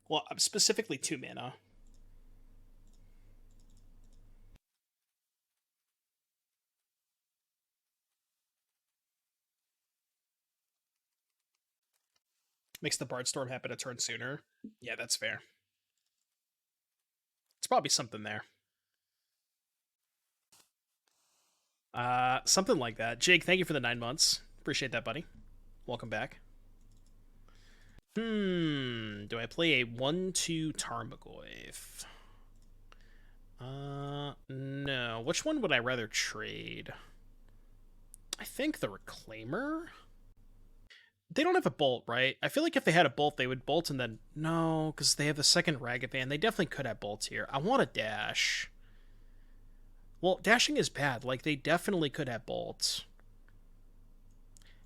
S1: Well, specifically 2-mana. Makes the Bardstorm happen a turn sooner. Yeah, that's fair. It's probably something there. Something like that. Jake, thank you for the 9 months. Appreciate that, buddy. Welcome back. Do I play a 1/2 Tarmogoyf? No. Which one would I rather trade? I think the Reclaimer? They don't have a bolt, right? I feel like if they had a bolt, they would bolt and then... No, because they have the second Ragavan. They definitely could have bolts here. I want a dash. Well, dashing is bad. Like, they definitely could have bolts.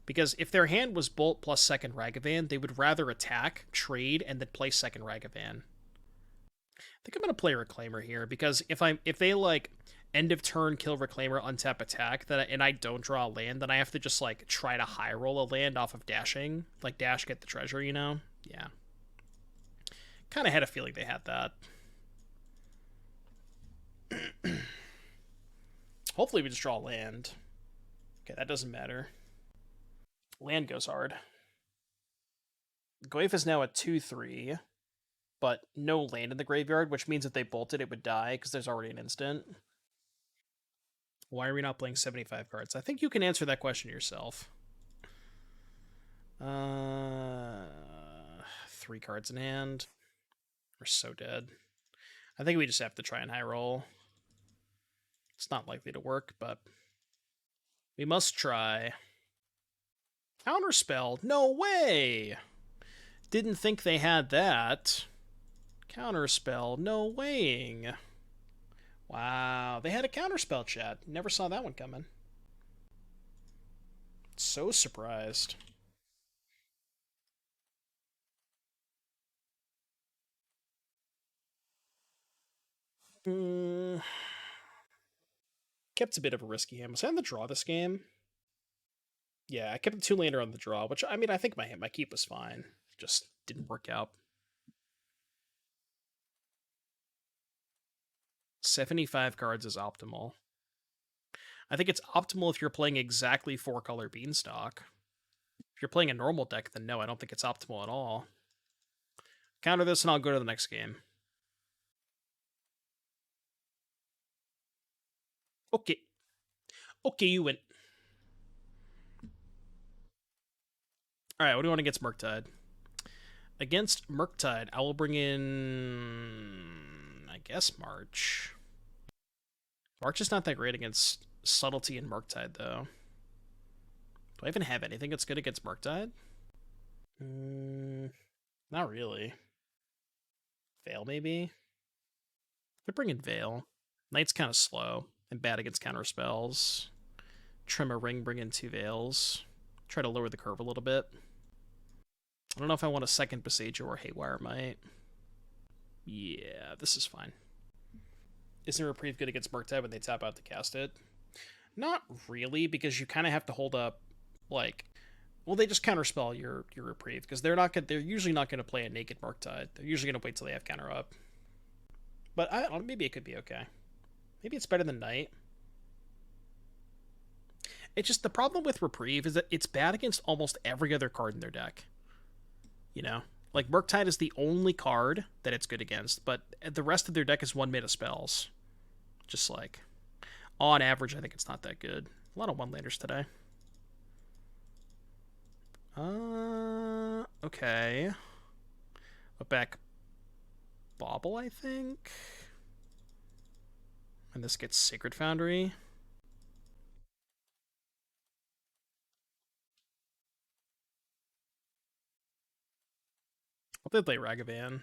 S1: Because if their hand was bolt plus second Ragavan, they would rather attack, trade, and then play second Ragavan. I think I'm gonna play Reclaimer here because if they like end of turn kill Reclaimer untap attack and I don't draw a land, then I have to just like try to high roll a land off of dashing, like dash get the treasure, you know? Yeah. Kind of had a feeling they had that. Hopefully we just draw a land. Okay, that doesn't matter. Land goes hard. Goyf is now a 2/3. But no land in the graveyard, which means if they bolted, it would die because there's already an instant. Why are we not playing 75 cards? I think you can answer that question yourself. 3 cards in hand. We're so dead. I think we just have to try and high roll. It's not likely to work, but we must try. Counterspell? No way! Didn't think they had that. Counterspell, no weighing. Wow, they had a counterspell, chat. Never saw that one coming. So surprised. Kept a bit of a risky hand. Was I on the draw this game? Yeah, I kept the 2-lander on the draw, which, I mean, I think my keep was fine. Just didn't work out. 75 cards is optimal. I think it's optimal if you're playing exactly 4-color Beanstalk. If you're playing a normal deck, then no, I don't think it's optimal at all. Counter this and I'll go to the next game. Okay. Okay, you win. Alright, what do you want against Murktide? Against Murktide, I will bring in... I guess March. March is not that great against Subtlety and Murktide, though. Do I even have anything that's good against Murktide? Not really. Veil, maybe? Could bring in Veil. Knight's kind of slow and bad against counter spells. Trim a ring, bring in 2 Veils. Try to lower the curve a little bit. I don't know if I want a second Boseiju or Haywire Mite. Yeah, this is fine. Isn't Reprieve good against Murktide when they tap out to cast it? Not really, because you kind of have to hold up, like... Well, they just counterspell your Reprieve, because they're usually not going to play a naked Murktide. They're usually going to wait till they have counter up. But maybe it could be okay. Maybe it's better than Knight. It's just the problem with Reprieve is that it's bad against almost every other card in their deck. You know? Like, Murktide is the only card that it's good against, but the rest of their deck is 1-mana spells. Just like, on average, I think it's not that good. A lot of 1-landers today. Okay. Put back Bauble, I think. And this gets Sacred Foundry. What did they play? Ragavan.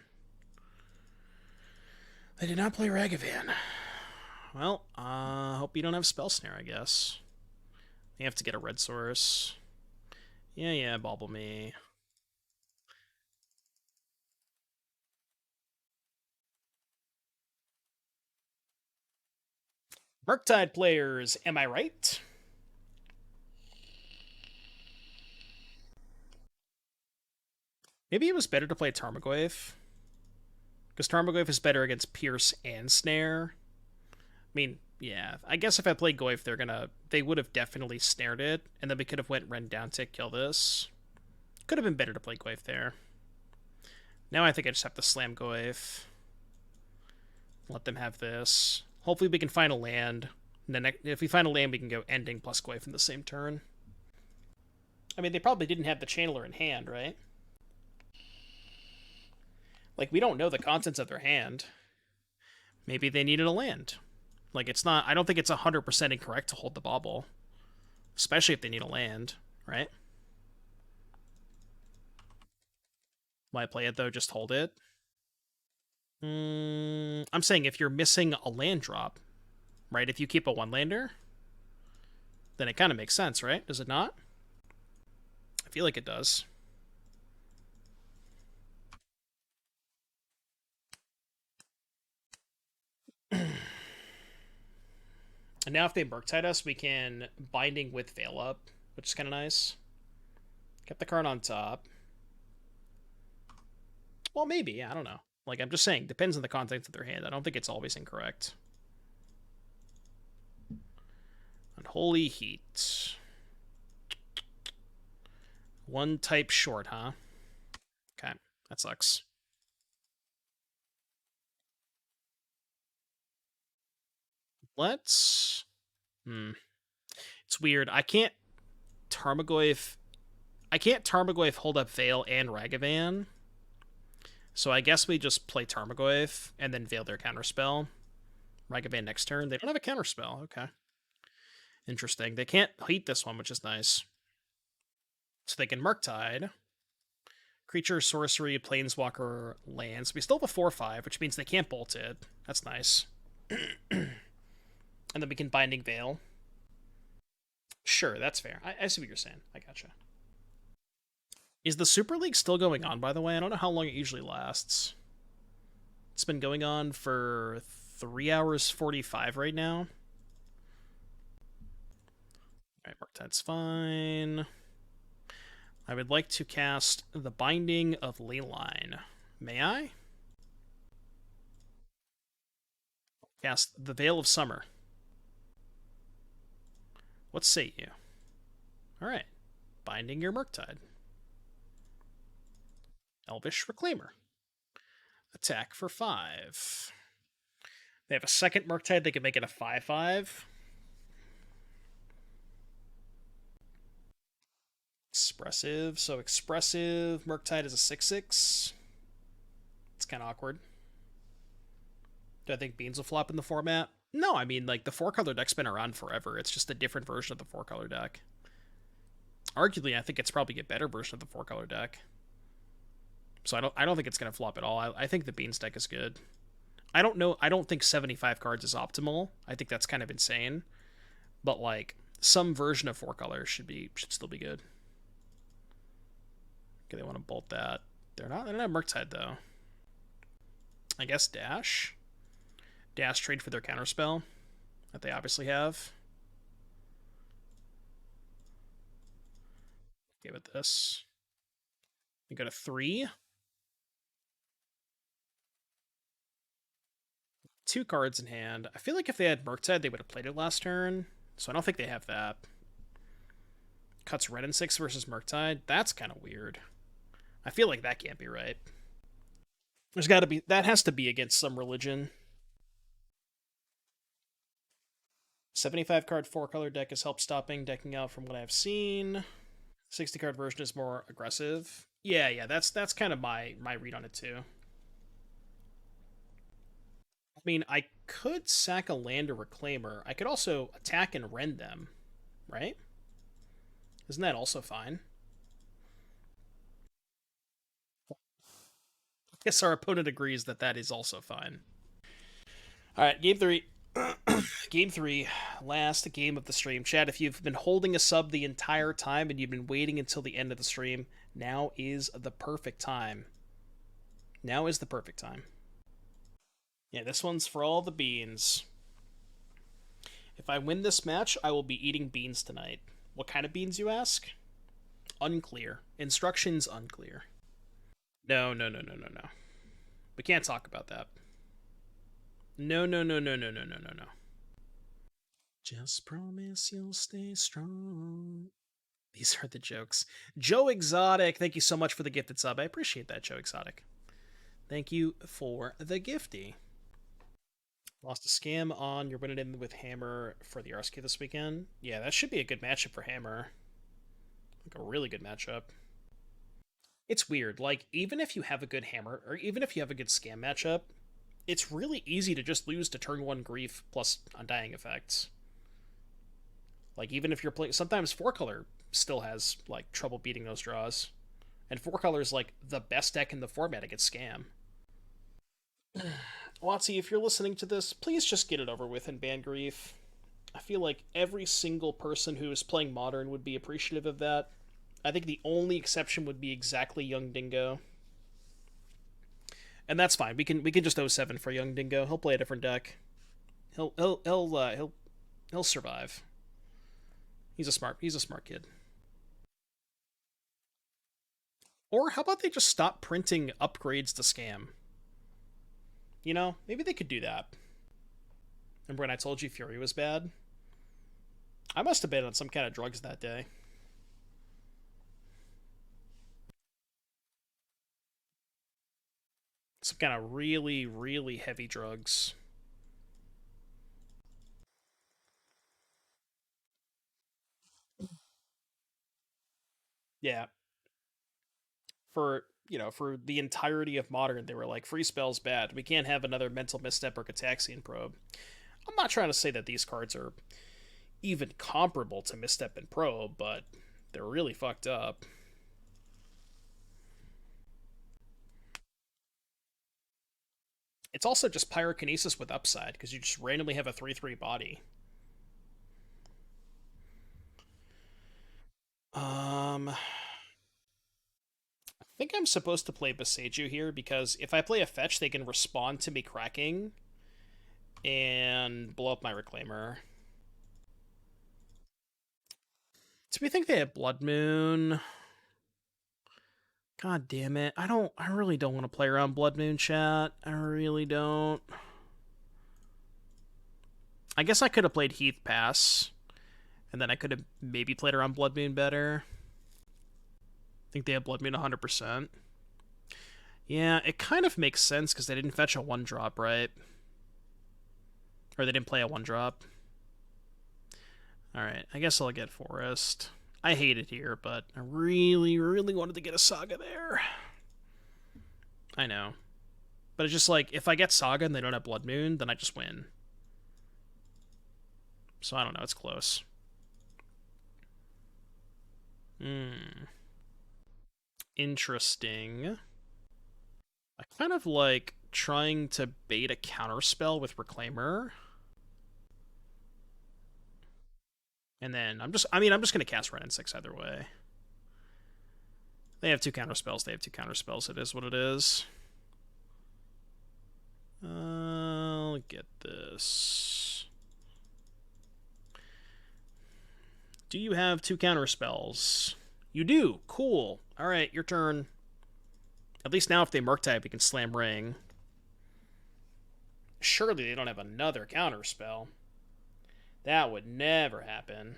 S1: They did not play Ragavan. Well, hope you don't have Spell Snare, I guess. You have to get a red source. Yeah, Bauble me. Murktide players, am I right? Maybe it was better to play Tarmogoyf. Because Tarmogoyf is better against Pierce and Snare. I mean, yeah. I guess if I played Goyf, they would have definitely snared it, and then we could have went Wrenn down tick, kill this. Could have been better to play Goyf there. Now I think I just have to slam Goyf. Let them have this. Hopefully we can find a land. And then if we find a land, we can go Ending plus Goyf in the same turn. I mean, they probably didn't have the Channeler in hand, right? Like, we don't know the contents of their hand. Maybe they needed a land. Like, it's not... I don't think it's 100% incorrect to hold the Bauble. Especially if they need a land, right? Why play it, though? Just hold it? I'm saying if you're missing a land drop, right? If you keep a one-lander, then it kind of makes sense, right? Does it not? I feel like it does. And now if they Murktide us, we can Binding with Veil up, which is kind of nice. Get the card on top. Well, maybe. I don't know. Like, I'm just saying, depends on the contents of their hand. I don't think it's always incorrect. Unholy Heat. One type short, huh? Okay, that sucks. Let's... It's weird. I can't Tarmogoyf hold up Veil and Ragavan. So I guess we just play Tarmogoyf and then Veil their counterspell. Ragavan next turn. They don't have a counterspell. Okay. Interesting. They can't heat this one, which is nice. So they can Murktide. Creature, sorcery, planeswalker, lands. We still have a 4/5, which means they can't bolt it. That's nice. And then we can Binding Veil. Sure, that's fair. I see what you're saying. I gotcha. Is the Super League still going on, by the way? I don't know how long it usually lasts. It's been going on for 3 hours 45 right now. Alright, Murktide's fine. I would like to cast the Binding of Leyline. May I? Cast the Veil of Summer. What say you? Alright. Binding your Murktide. Elvish Reclaimer. Attack for 5. They have a second Murktide, they can make it a 5/5. Expressive. So expressive Murktide is a 6/6. It's kind of awkward. Do I think Beans will flop in the format? No, I mean, like, the 4-color deck's been around forever. It's just a different version of the 4-color deck. Arguably, I think it's probably a better version of the 4-color deck. So I don't think it's going to flop at all. I think the Beans deck is good. I don't think 75 cards is optimal. I think that's kind of insane. But, like, some version of 4-color should still be good. Okay, they want to bolt that. They don't have Murktide, though. I guess Dash. Dash trade for their counterspell that they obviously have. Give it this. We go to 3. 2 cards in hand. I feel like if they had Murktide, they would have played it last turn. So I don't think they have that. Cuts Wrenn and Six versus Murktide. That's kind of weird. I feel like that can't be right. There's got to be... That has to be against some religion. 75 card 4-color deck is help stopping decking out from what I've seen. 60 card version is more aggressive. Yeah, that's kind of my read on it too. I mean, I could sack a land or Reclaimer. I could also attack and rend them, right? Isn't that also fine? I guess our opponent agrees that that is also fine. All right, game 3. Game 3, last game of the stream. Chad, if you've been holding a sub the entire time and you've been waiting until the end of the stream, now is the perfect time. Now is the perfect time. Yeah, this one's for all the beans. If I win this match, I will be eating beans tonight. What kind of beans, you ask? Unclear. Instructions unclear. No. We can't talk about that. No. Just promise you'll stay strong. These are the jokes. Joe Exotic, thank you so much for the gifted sub. I appreciate that, Joe Exotic. Thank you for the gifty. Lost a scam on. You're winning in with Hammer for the RSQ this weekend. Yeah, that should be a good matchup for Hammer. Like a really good matchup. It's weird. Like, even if you have a good hammer, or even if you have a good scam matchup, it's really easy to just lose to turn 1 Grief plus Undying effects. Like, even if you're playing, sometimes 4-color still has, like, trouble beating those draws. And 4-color is, like, the best deck in the format against scam. Watsy, if you're listening to this, please just get it over with and ban Grief. I feel like every single person who is playing Modern would be appreciative of that. I think the only exception would be exactly Young Dingo. And that's fine. We can just 0-7 for Young Dingo. He'll play a different deck. He'll survive. He's a smart kid. Or how about they just stop printing upgrades to scam? You know, maybe they could do that. Remember when I told you Fury was bad? I must have been on some kind of drugs that day. Some kind of really, really heavy drugs. Yeah. For the entirety of Modern, they were like, free spells bad. We can't have another Mental Misstep or Cataxian Probe. I'm not trying to say that these cards are even comparable to Misstep and Probe, but they're really fucked up. It's also just Pyrokinesis with upside, because you just randomly have a 3-3 body. I think I'm supposed to play Boseiju here, because if I play a fetch, they can respond to me cracking and blow up my Reclaimer. Do we think they have Blood Moon? God damn it. I really don't want to play around Blood Moon, chat. I really don't. I guess I could have played Heath Pass, and then I could have maybe played around Blood Moon better. I think they have Blood Moon 100%. Yeah, it kind of makes sense because they didn't fetch a 1-drop, right? Or they didn't play a 1-drop. Alright, I guess I'll get Forest. I hate it here, but I really, really wanted to get a Saga there. I know. But it's just like, if I get Saga and they don't have Blood Moon, then I just win. So I don't know, it's close. Interesting. I kind of like trying to bait a counterspell with Reclaimer. And then I'm just gonna cast Wrenn and Six either way. They have 2 counterspells. It is what it is. I'll get this. Do you have 2 counterspells? You do. Cool. Alright, your turn. At least now if they Murktide, we can slam Ring. Surely they don't have another counterspell. That would never happen.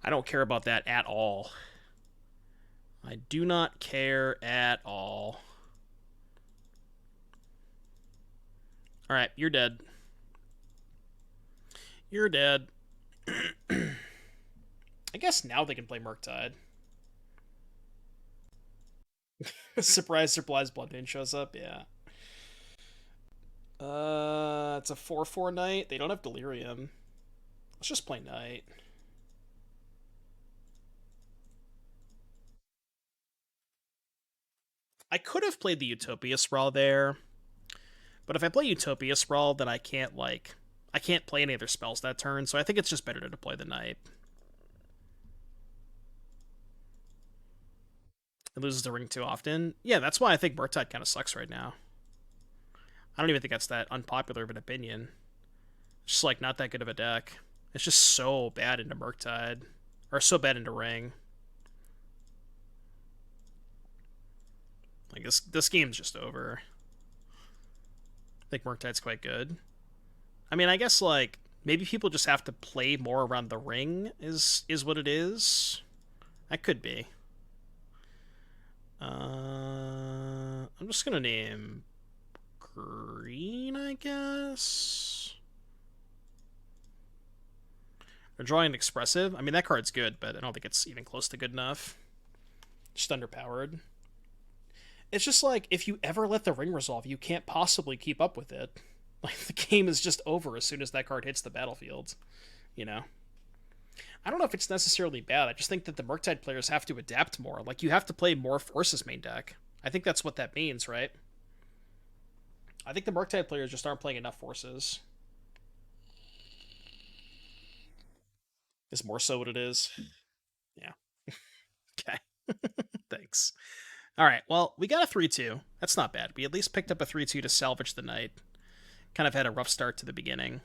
S1: I don't care about that at all. I do not care at all. Alright, you're dead. You're dead. I guess now they can play Murktide. Surprise, Blood Moon shows up, yeah. It's a 4/4 Knight. They don't have Delirium. Let's just play Knight. I could have played the Utopia Sprawl there, but if I play Utopia Sprawl, then I can't play any other spells that turn, so I think it's just better to deploy the Knight. It loses the ring too often. Yeah, that's why I think Murktide kind of sucks right now. I don't even think that's that unpopular of an opinion. It's just, like, not that good of a deck. It's just so bad into Murktide. Or so bad into Ring. Like, this game's just over. I think Murktide's quite good. I mean, I guess, like, maybe people just have to play more around the Ring is what it is. That could be. I'm just gonna name green, I guess. They're drawing Expressive. I mean, that card's good, but I don't think it's even close to good enough. Just underpowered. It's just like, if you ever let the ring resolve, you can't possibly keep up with it. Like, the game is just over as soon as that card hits the battlefield, you know? I don't know if it's necessarily bad. I just think that the Murktide players have to adapt more. Like, you have to play more Forces main deck. I think that's what that means, right? I think the Murktide players just aren't playing enough Forces. Is more so what it is? Yeah. Okay. Thanks. All right, well, we got a 3-2. That's not bad. We at least picked up a 3-2 to salvage the night. Kind of had a rough start to the beginning.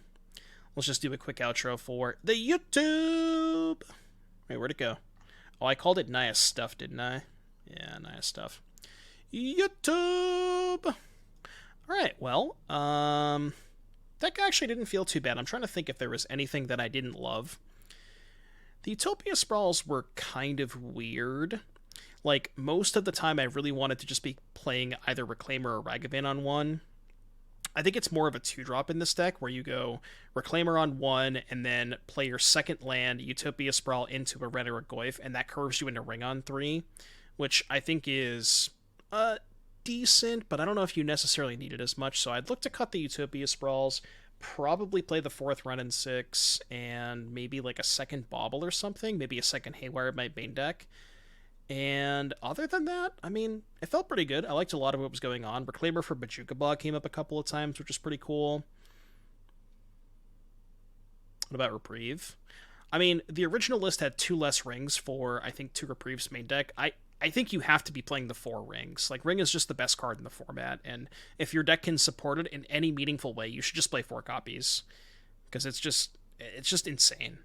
S1: Let's just do a quick outro for the YouTube. Wait, where'd it go? Oh, I called it Naya Stuff, didn't I? Yeah, Naya Stuff. YouTube. All right, well, that actually didn't feel too bad. I'm trying to think if there was anything that I didn't love. The Utopia Sprawls were kind of weird. Like, most of the time I really wanted to just be playing either Reclaimer or Ragavan on one. I think it's more of a 2-drop in this deck, where you go Reclaimer on 1, and then play your second land, Utopia Sprawl, into a Reliquary, and that curves you into Ring on 3, which I think is decent, but I don't know if you necessarily need it as much, so I'd look to cut the Utopia Sprawls, probably play the 4th Wrenn and Six, and maybe like a second Bauble or something, maybe a second Haywire Mite main deck. And other than that, I mean, it felt pretty good. I liked a lot of what was going on. Reclaimer for Bojuka Bog came up a couple of times, which is pretty cool. What about Reprieve? I mean, the original list had 2 less rings for, I think, 2 Reprieve's main deck. I think you have to be playing the 4 rings. Like, Ring is just the best card in the format, and if your deck can support it in any meaningful way, you should just play 4 copies. Because it's just insane.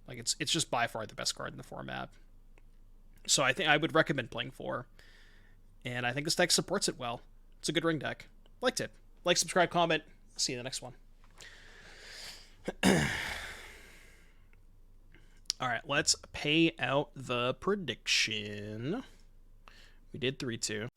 S1: Like, it's just by far the best card in the format. So I think I would recommend playing 4. And I think this deck supports it well. It's a good ring deck. Liked it. Like, subscribe, comment. See you in the next one. Alright, let's pay out the prediction. We did 3-2.